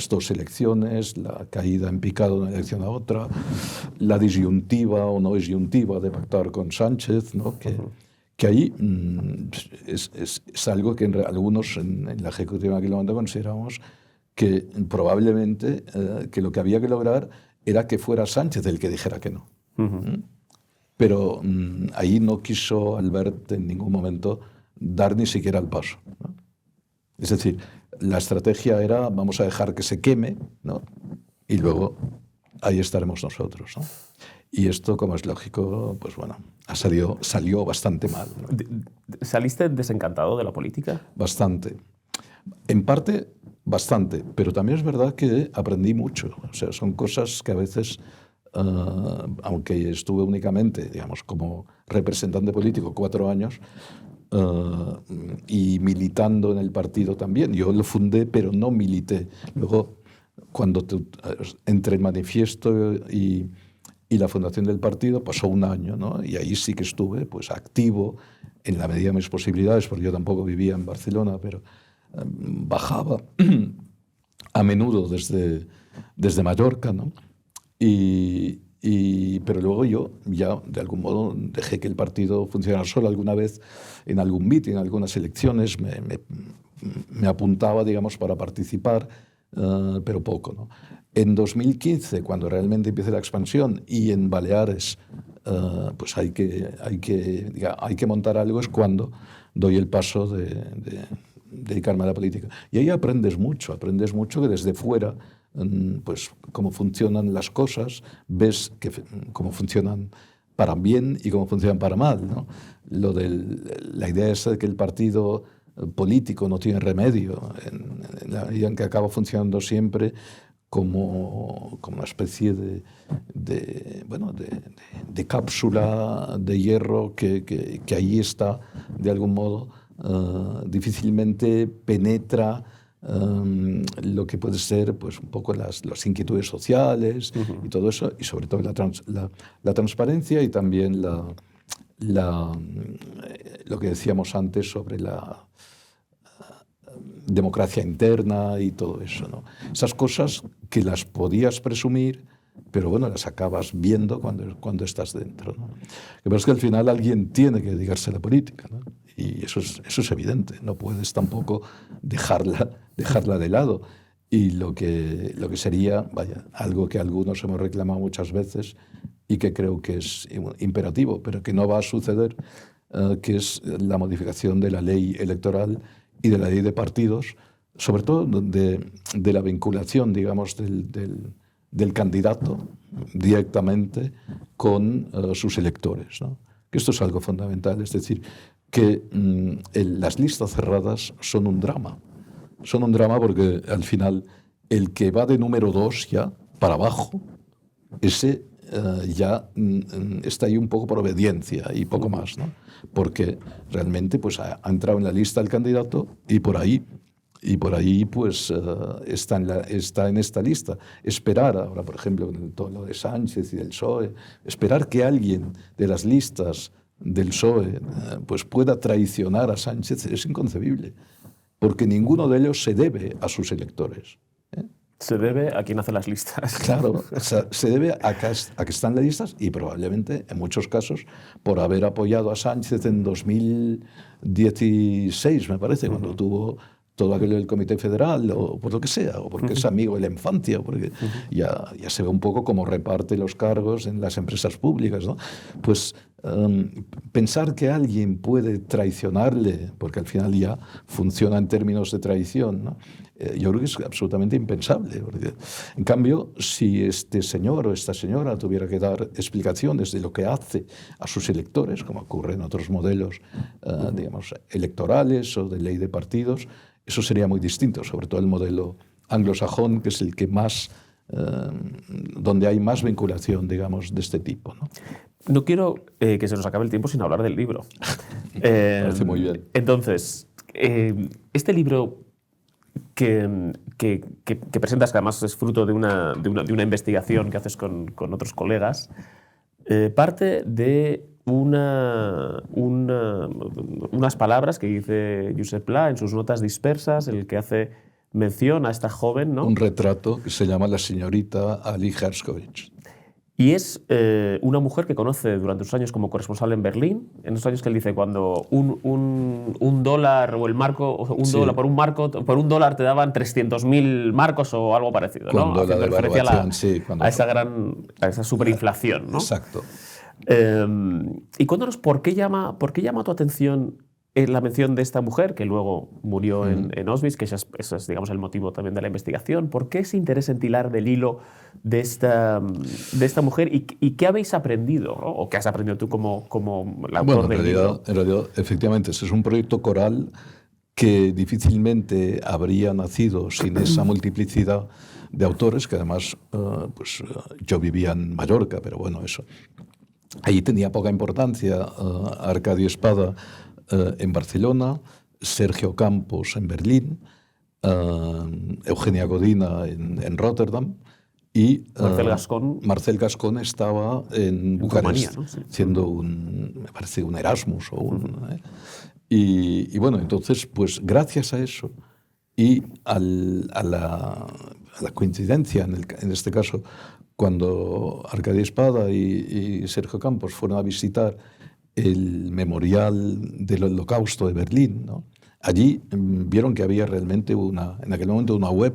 Speaker 2: 2 elecciones, la caída en picado de una elección a otra, la disyuntiva o no disyuntiva de pactar con Sánchez, ¿no? Que ahí es algo que algunos en la ejecutiva en aquel momento consideramos que probablemente que lo que había que lograr era que fuera Sánchez el que dijera que no. Pero ahí no quiso Albert en ningún momento dar ni siquiera el paso, ¿no? Es decir, la estrategia era vamos a dejar que se queme, ¿no? Y luego ahí estaremos nosotros, ¿no? Y esto, como es lógico, pues bueno, salió bastante mal, ¿no?
Speaker 1: ¿Saliste desencantado de la política?
Speaker 2: Bastante. En parte, bastante. Pero también es verdad que aprendí mucho. O sea, son cosas que a veces... aunque estuve únicamente, digamos, como representante político 4 años y militando en el partido también. Yo lo fundé, pero no milité. Luego, cuando entre el manifiesto y la fundación del partido, pasó 1 año, ¿no? Y ahí sí que estuve pues, activo en la medida de mis posibilidades, porque yo tampoco vivía en Barcelona, pero bajaba a menudo desde Mallorca, ¿no? Pero luego yo ya de algún modo dejé que el partido funcionara solo. Alguna vez en algún mitin, en algunas elecciones me apuntaba, digamos, para participar, pero poco, ¿no? En 2015, cuando realmente empieza la expansión y en Baleares pues hay que montar algo, es cuando doy el paso de dedicarme a la política. Y ahí aprendes mucho que desde fuera pues cómo funcionan las cosas, ves cómo funcionan para bien y cómo funcionan para mal, ¿no? La idea es que el partido político no tiene remedio, en la medida en que acaba funcionando siempre como una especie de cápsula de hierro que ahí está, de algún modo, difícilmente penetra lo que puede ser pues, un poco las inquietudes sociales y todo eso, y sobre todo la transparencia y también lo que decíamos antes sobre la democracia interna y todo eso, ¿no? Esas cosas que las podías presumir, pero bueno, las acabas viendo cuando estás dentro, ¿no? Lo que pasa es que al final alguien tiene que dedicarse a la política, ¿no? Y eso es evidente, no puedes tampoco dejarla de lado. Y lo que sería, vaya, algo que algunos hemos reclamado muchas veces y que creo que es imperativo, pero que no va a suceder, que es la modificación de la ley electoral y de la ley de partidos, sobre todo de la vinculación, digamos, del candidato directamente con sus electores, ¿no? Que esto es algo fundamental, es decir, que las listas cerradas son un drama. Son un drama porque al final el que va de número 2 ya para abajo, ese ya está ahí un poco por obediencia y poco más, ¿no? Porque realmente pues, ha entrado en la lista el candidato y por ahí pues está en esta lista. Esperar ahora, por ejemplo, con todo lo de Sánchez y del PSOE, esperar que alguien de las listas del PSOE pues pueda traicionar a Sánchez es inconcebible, porque ninguno de ellos se debe a sus electores.
Speaker 1: Se debe a quien hace las listas.
Speaker 2: Claro, o sea, se debe a que están las listas y probablemente, en muchos casos, por haber apoyado a Sánchez en 2016, me parece, cuando tuvo todo aquello del Comité Federal, o por lo que sea, o porque es amigo de la infancia, porque ya se ve un poco cómo reparte los cargos en las empresas públicas, ¿no? Pues pensar que alguien puede traicionarle, porque al final ya funciona en términos de traición, ¿no? Yo creo que es absolutamente impensable. Porque, en cambio, si este señor o esta señora tuviera que dar explicaciones de lo que hace a sus electores, como ocurre en otros modelos, digamos, electorales o de ley de partidos, eso sería muy distinto, sobre todo el modelo anglosajón, que es el que más, donde hay más vinculación, digamos, de este tipo, ¿no?
Speaker 1: No quiero que se nos acabe el tiempo sin hablar del libro.
Speaker 2: Parece muy bien.
Speaker 1: Entonces, este libro que presentas, que además es fruto de una investigación que haces con otros colegas, parte de unas palabras que dice Josep Pla en sus notas dispersas, en el que hace mención a esta joven, ¿no?
Speaker 2: Un retrato que se llama La señorita Ali Herskovich.
Speaker 1: Y es una mujer que conoce durante sus años como corresponsal en Berlín, en esos años que él dice cuando un dólar o el marco, dólar, por un dólar te daban 300.000 marcos o algo parecido, ¿no?
Speaker 2: Haciendo referencia
Speaker 1: a esa superinflación, ¿no?
Speaker 2: Exacto.
Speaker 1: Y cuéntanos, ¿por qué llama tu atención la mención de esta mujer, que luego murió en Auschwitz, que ese es, digamos, el motivo también de la investigación? ¿Por qué ese interés en tirar del hilo de esta mujer? ¿Y qué habéis aprendido, ¿no? ¿O qué has aprendido tú como el autor del libro?
Speaker 2: En realidad, efectivamente, ese es un proyecto coral que difícilmente habría nacido sin esa multiplicidad de autores, que además yo vivía en Mallorca, pero bueno, eso. Ahí tenía poca importancia Arcadio Espada en Barcelona, Sergio Campos en Berlín, Eugenia Godina en Rotterdam y Marcel Gascón estaba en Bucarest, ¿no? Sí. Haciendo me parece un Erasmus y bueno, entonces pues gracias a eso y a la coincidencia en este caso, cuando Arcadio Espada y Sergio Campos fueron a visitar el memorial del Holocausto de Berlín, ¿no? Allí vieron que había realmente en aquel momento una web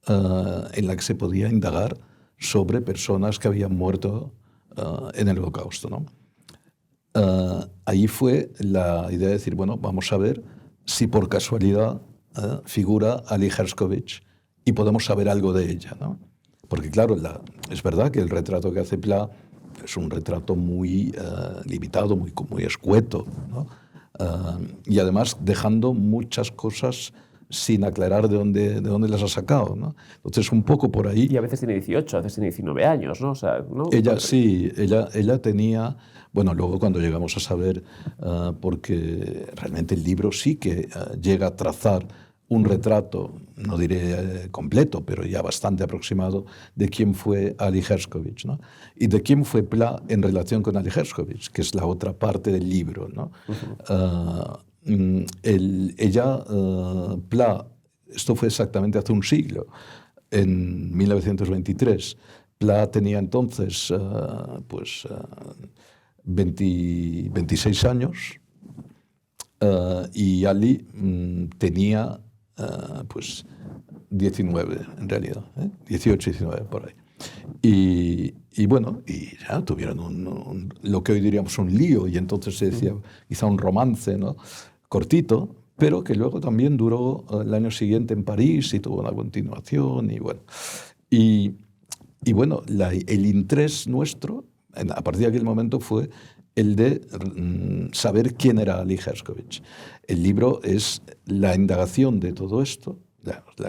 Speaker 2: en la que se podía indagar sobre personas que habían muerto en el Holocausto, ¿no? Ahí fue la idea de decir, bueno, vamos a ver si por casualidad figura Ali Herskovich y podemos saber algo de ella, ¿no? Porque claro, es verdad que el retrato que hace Pla es un retrato muy limitado, muy escueto, ¿no? Y además dejando muchas cosas sin aclarar de dónde las ha sacado, ¿no? Entonces, un poco por ahí...
Speaker 1: Y a veces tiene 18, a veces tiene 19 años, ¿no? O sea, ¿no?
Speaker 2: Ella tenía... Bueno, luego cuando llegamos a saber, porque realmente el libro sí que llega a trazar un retrato, no diré completo, pero ya bastante aproximado, de quién fue Ali Herskovich, ¿no? Y de quién fue Pla en relación con Ali Herskovich, que es la otra parte del libro, ¿no? Pla, esto fue exactamente hace un siglo, en 1923, Pla tenía entonces 26 años y Ali tenía pues 19 en realidad, 18, 19 por ahí. Y bueno, y ya tuvieron lo que hoy diríamos un lío, y entonces se decía quizá un romance, ¿no? Cortito, pero que luego también duró el año siguiente en París y tuvo una continuación, y bueno. Y bueno, el interés nuestro, a partir de aquel momento, fue el de saber quién era Ali Herskovich. El libro es la indagación de todo esto,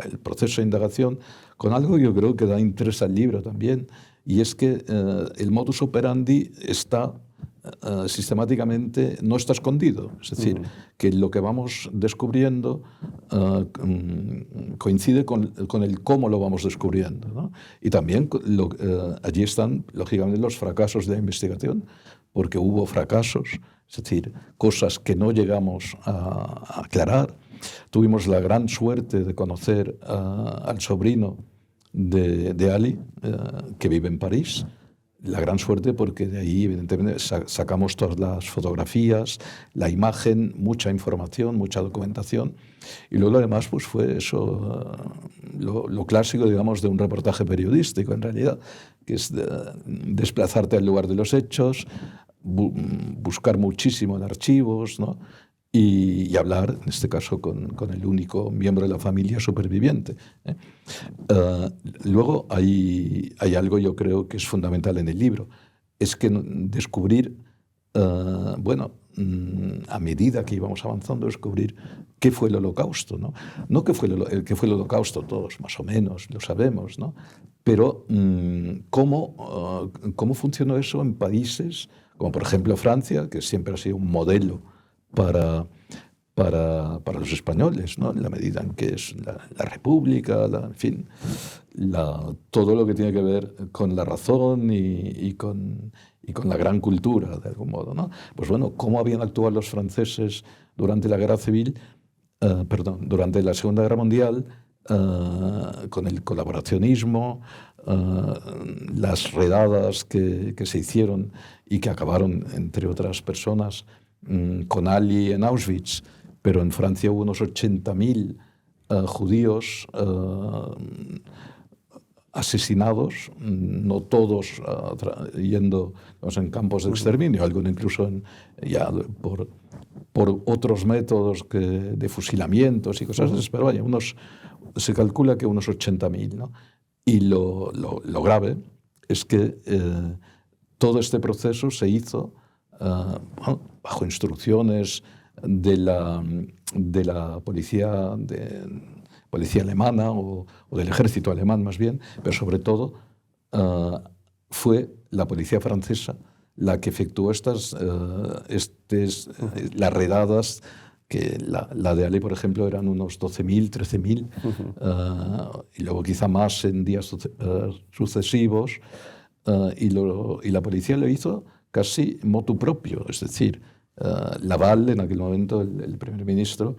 Speaker 2: el proceso de indagación, con algo que yo creo que da interés al libro también, y es que el modus operandi está sistemáticamente, no está escondido. Es decir, que lo que vamos descubriendo coincide con el cómo lo vamos descubriendo, ¿no? Y también allí están, lógicamente, los fracasos de la investigación, porque hubo fracasos, es decir, cosas que no llegamos a aclarar. Tuvimos la gran suerte de conocer al sobrino de Ali, que vive en París. La gran suerte porque de ahí, evidentemente, sacamos todas las fotografías, la imagen, mucha información, mucha documentación. Y luego, además, pues fue eso, lo clásico, digamos, de un reportaje periodístico, en realidad, que es desplazarte al lugar de los hechos, buscar muchísimo en archivos, ¿no? Y hablar, en este caso, con el único miembro de la familia superviviente. Luego hay algo, yo creo, que es fundamental en el libro, es que descubrir, a medida que íbamos avanzando, descubrir qué fue el Holocausto, ¿no? No qué fue el Holocausto, todos más o menos lo sabemos, ¿no? Pero cómo funcionó eso en países como, por ejemplo, Francia, que siempre ha sido un modelo para los españoles, ¿no? En la medida en que es la república, en fin, todo lo que tiene que ver con la razón y con la gran cultura, de algún modo, ¿no? Pues bueno, cómo habían actuado los franceses durante la Guerra Civil, durante la Segunda Guerra Mundial, con el colaboracionismo, las redadas que se hicieron y que acabaron, entre otras personas, con Ali en Auschwitz, pero en Francia hubo unos 80.000 judíos asesinados, no todos yendo en campos de exterminio, algunos incluso por otros métodos de fusilamientos y cosas así, pero vaya, se calcula que unos 80.000, ¿no? Y lo grave es que todo este proceso se hizo bajo instrucciones de la policía alemana o del ejército alemán más bien, pero sobre todo fue la policía francesa la que efectuó las redadas, que la de Ali, por ejemplo, eran unos 12.000, 13.000, y luego quizá más en días sucesivos, y la policía lo hizo casi motu propio, es decir, Laval, en aquel momento, el primer ministro,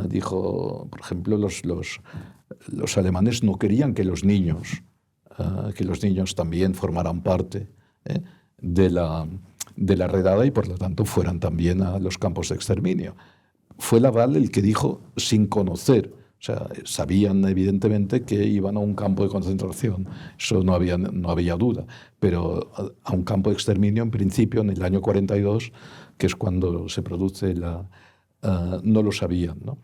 Speaker 2: dijo, por ejemplo, los alemanes no querían que los niños también formaran parte de la redada y, por lo tanto, fueran también a los campos de exterminio. Fue Laval el que dijo, sin conocer, o sea, sabían evidentemente que iban a un campo de concentración, eso no había duda, pero a un campo de exterminio, en principio, en el año 42, que es cuando se produce no lo sabían, ¿no?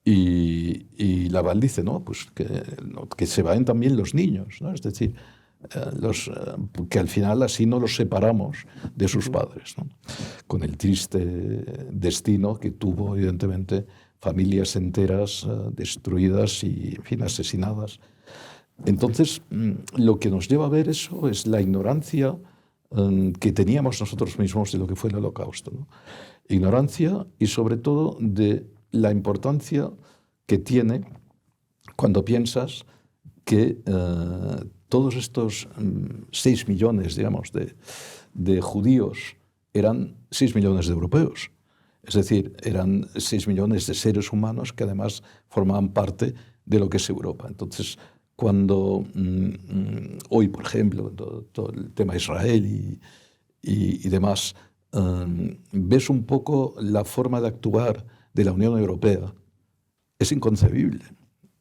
Speaker 2: Y Laval dice, no, pues que se vayan también los niños, ¿no? Es decir, que al final así no los separamos de sus padres, ¿no? Con el triste destino que tuvo, evidentemente, familias enteras destruidas y, en fin, asesinadas. Entonces, lo que nos lleva a ver eso es la ignorancia que teníamos nosotros mismos de lo que fue el Holocausto, ¿no? Ignorancia y, sobre todo, de la importancia que tiene cuando piensas que todos estos 6 millones, digamos, de judíos eran 6 millones de europeos. Es decir, eran 6 millones de seres humanos que además formaban parte de lo que es Europa. Entonces, cuando hoy, por ejemplo, todo el tema de Israel y demás, ves un poco la forma de actuar de la Unión Europea, es inconcebible.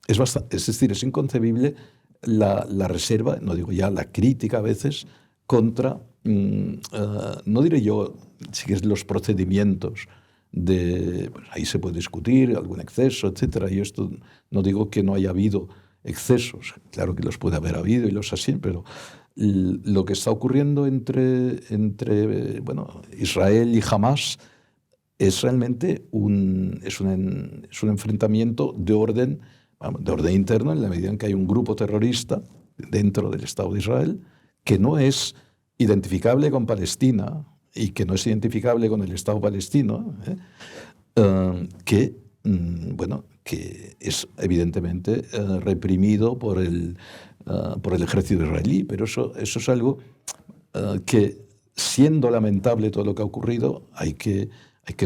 Speaker 2: Es decir, es inconcebible la reserva, no digo ya la crítica a veces, contra, no diré yo, si es los procedimientos pues ahí se puede discutir, algún exceso, etcétera. Y esto no digo que no haya habido excesos, claro que los puede haber habido y los así, pero lo que está ocurriendo entre Israel y Hamás es realmente un enfrentamiento de orden interno, en la medida en que hay un grupo terrorista dentro del Estado de Israel que no es identificable con Palestina y que no es identificable con el Estado palestino, que es evidentemente reprimido por el ejército israelí. Pero eso es algo que, siendo lamentable todo lo que ha ocurrido, hay que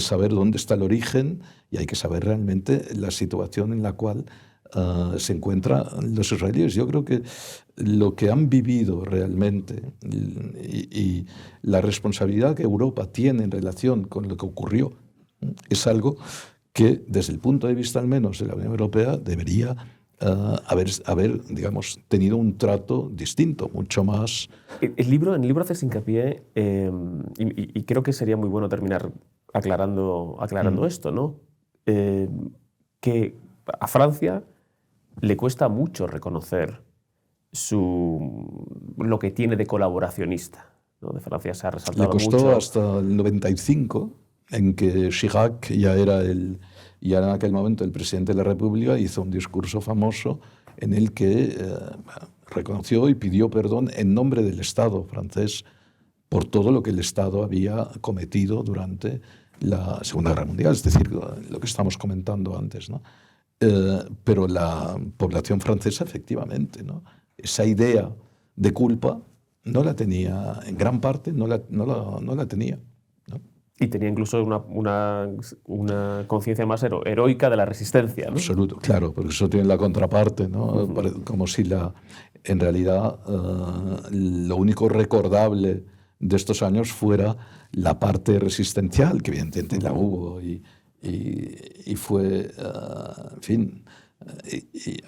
Speaker 2: saber dónde está el origen y hay que saber realmente la situación en la cual se encuentran los israelíes. Yo creo que lo que han vivido realmente y la responsabilidad que Europa tiene en relación con lo que ocurrió es algo que, desde el punto de vista al menos de la Unión Europea, debería haber, digamos, tenido un trato distinto, mucho más.
Speaker 1: En el libro haces hincapié, y creo que sería muy bueno terminar aclarando esto, ¿no? Que a Francia le cuesta mucho reconocer lo que tiene de colaboracionista, ¿no? De Francia se ha resaltado mucho.
Speaker 2: Le costó hasta el 95, en que Chirac ya era en aquel momento el presidente de la República, hizo un discurso famoso en el que reconoció y pidió perdón en nombre del Estado francés por todo lo que el Estado había cometido durante la Segunda Guerra Mundial, es decir, lo que estamos comentando antes, ¿no? Pero la población francesa, efectivamente, ¿no? Esa idea de culpa no la tenía, en gran parte no la tenía, ¿no?
Speaker 1: Y tenía incluso una conciencia más heroica de la resistencia, ¿no?
Speaker 2: Absoluto, claro, porque eso tiene la contraparte, ¿no? Como si en realidad lo único recordable de estos años fuera la parte resistencial, que evidentemente la hubo y fue, en fin,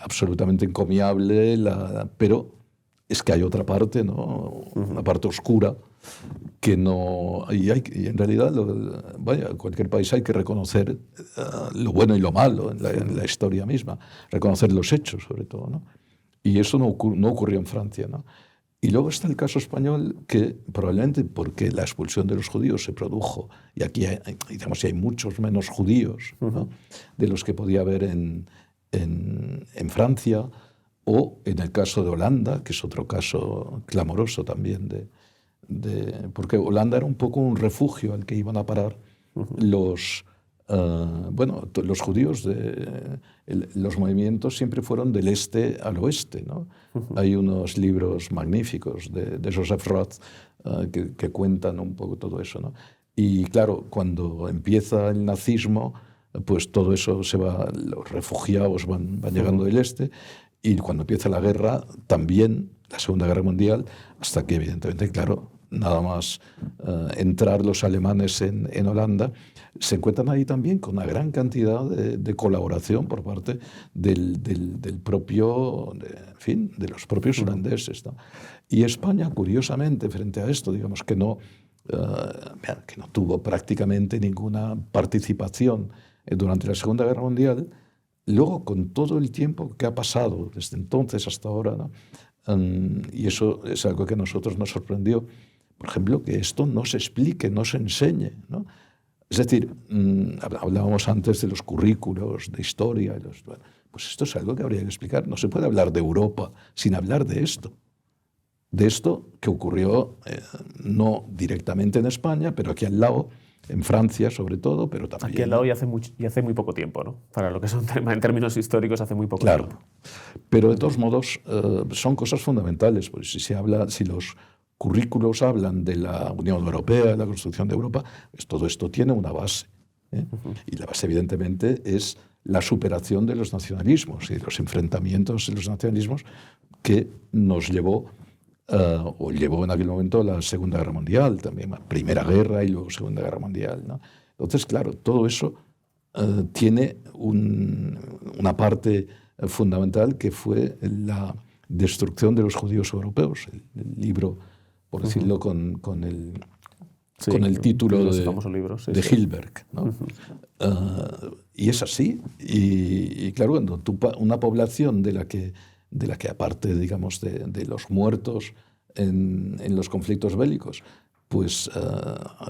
Speaker 2: absolutamente encomiable, pero es que hay otra parte, ¿no? Una parte oscura que no. Y en realidad, cualquier país hay que reconocer lo bueno y lo malo en la historia misma, reconocer los hechos, sobre todo, ¿no? Y eso no ocurrió en Francia, ¿no? Y luego está el caso español, que probablemente porque la expulsión de los judíos se produjo, y aquí hay muchos menos judíos, ¿no? De los que podía haber en Francia, o en el caso de Holanda, que es otro caso clamoroso también, porque Holanda era un poco un refugio al que iban a parar los judíos. Los movimientos siempre fueron del este al oeste, ¿no? Hay unos libros magníficos de Joseph Roth que cuentan un poco todo eso, ¿no? Y claro, cuando empieza el nazismo, pues todo eso se va, los refugiados van llegando del este, y cuando empieza la guerra, también la Segunda Guerra Mundial, hasta que evidentemente, claro, nada más entrar los alemanes en Holanda, se encuentran ahí también con una gran cantidad de colaboración por parte de los propios holandeses, ¿no? Y España, curiosamente, frente a esto, digamos que no tuvo prácticamente ninguna participación durante la Segunda Guerra Mundial. Luego, con todo el tiempo que ha pasado desde entonces hasta ahora, ¿no? Y eso es algo que a nosotros nos sorprendió, por ejemplo, que esto no se explique, no se enseñe, ¿no? Es decir, hablábamos antes de los currículos de historia, pues esto es algo que habría que explicar. No se puede hablar de Europa sin hablar de esto que ocurrió no directamente en España, pero aquí al lado, en Francia sobre todo, pero también.
Speaker 1: Aquí al lado y hace muy poco tiempo, ¿no? Para lo que son en términos históricos, hace muy poco tiempo.
Speaker 2: Claro, pero de todos modos son cosas fundamentales, pues si los currículos hablan de la Unión Europea, de la construcción de Europa, pues todo esto tiene una base, ¿eh? Y la base evidentemente es la superación de los nacionalismos y de los enfrentamientos de los nacionalismos que nos llevó, o llevó en aquel momento, a la Segunda Guerra Mundial, también a Primera Guerra y luego Segunda Guerra Mundial, ¿no? Entonces, claro, todo eso tiene una parte fundamental que fue la destrucción de los judíos europeos. El libro, por decirlo con el título de Hilberg, ¿no? Y es así. Y claro, cuando una población de la que aparte, digamos, de los muertos en los conflictos bélicos, pues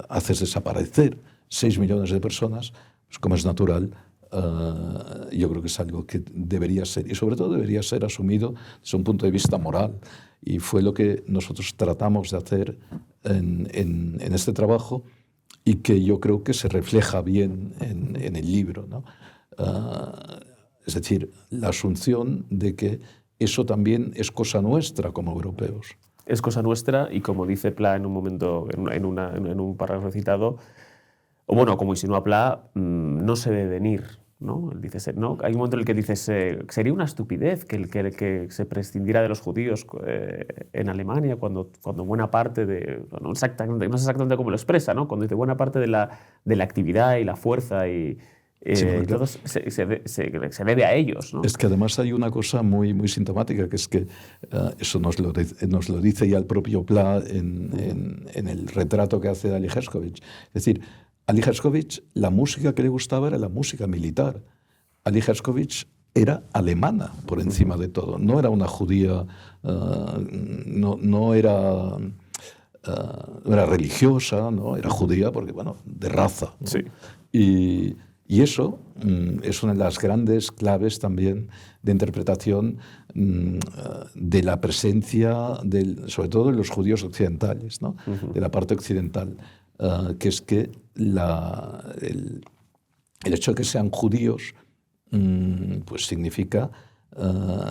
Speaker 2: haces desaparecer 6 millones de personas, pues como es natural, yo creo que es algo que debería ser, y sobre todo debería ser asumido desde un punto de vista moral. Y fue lo que nosotros tratamos de hacer en este trabajo, y que yo creo que se refleja bien en el libro, ¿no? Es decir, la asunción de que eso también es cosa nuestra como europeos.
Speaker 1: Es cosa nuestra, y como dice Pla en un momento, en un párrafo citado, o bueno, como insinúa Pla, no se ve venir, ¿no? Él dice, ¿no? Hay un momento en el que dices, sería una estupidez que se prescindiera de los judíos en Alemania cuando buena parte no es exactamente como lo expresa, ¿no? Cuando dice buena parte de la actividad y la fuerza y todo se debe a ellos, ¿no?
Speaker 2: Es que además hay una cosa muy, muy sintomática, que es que eso nos lo dice ya el propio Pla en el retrato que hace de Ali Herskovich. Es decir, Ali Herskovich, la música que le gustaba era la música militar. Ali Herskovich era alemana por encima de todo. No era una judía, no era religiosa, ¿no? Era judía porque, bueno, de raza, ¿no?
Speaker 1: Sí.
Speaker 2: Y eso es una de las grandes claves también de interpretación de la presencia, sobre todo de los judíos occidentales, ¿no? De la parte occidental, que es que el hecho de que sean judíos pues significa,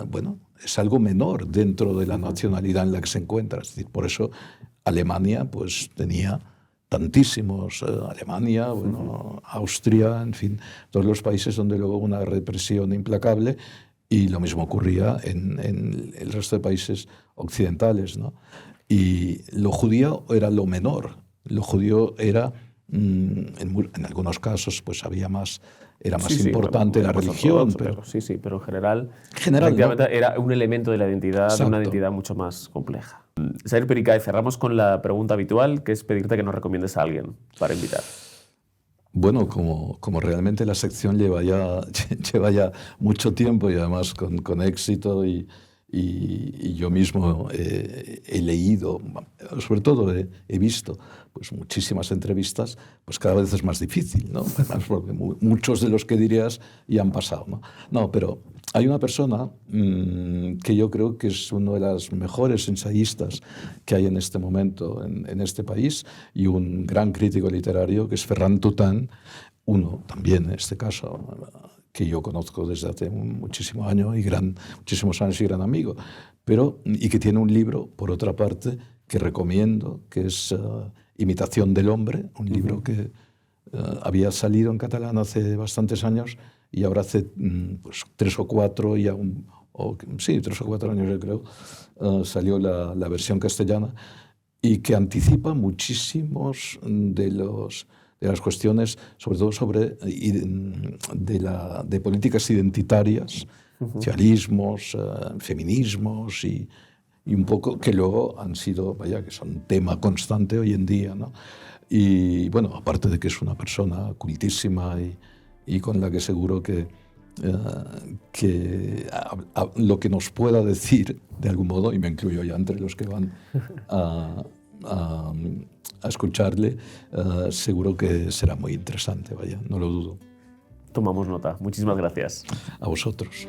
Speaker 2: bueno, es algo menor dentro de la nacionalidad en la que se encuentra. Es decir, por eso Alemania pues tenía tantísimos, Alemania, bueno, Austria, en fin, todos los países donde luego hubo una represión implacable, y lo mismo ocurría en el resto de países occidentales, ¿no? Y lo judío era lo menor, lo judío era, en algunos casos, pues era más importante la religión.
Speaker 1: Pero en general
Speaker 2: ¿no?
Speaker 1: era un elemento de la identidad,
Speaker 2: Exacto.
Speaker 1: de una identidad mucho más compleja. Sair Pericay, cerramos con la pregunta habitual, que es pedirte que nos recomiendes a alguien para invitar.
Speaker 2: Bueno, como realmente la sección lleva ya mucho tiempo, y además con éxito, y yo mismo he leído, sobre todo he visto pues muchísimas entrevistas, pues cada vez es más difícil, ¿no? Además, porque muchos de los que dirías ya han pasado, ¿no? No, pero hay una persona que yo creo que es uno de los mejores ensayistas que hay en este momento en este país, y un gran crítico literario, que es Ferran Tutan, uno también en este caso que yo conozco desde hace muchísimos años y gran amigo, y que tiene un libro, por otra parte, que recomiendo, que es Imitación del hombre, un libro que había salido en catalán hace bastantes años, y ahora hace pues 3 o 4 años, yo creo, salió la versión castellana, y que anticipa muchísimos de las cuestiones, sobre todo de políticas identitarias, socialismos, feminismos, y un poco que luego han sido, que son tema constante hoy en día, ¿no? Y bueno, aparte de que es una persona cultísima y con la que seguro que lo que nos pueda decir, de algún modo, y me incluyo ya entre los que van a escucharle, seguro que será muy interesante, no lo dudo.
Speaker 1: Tomamos nota. Muchísimas gracias.
Speaker 2: A vosotros.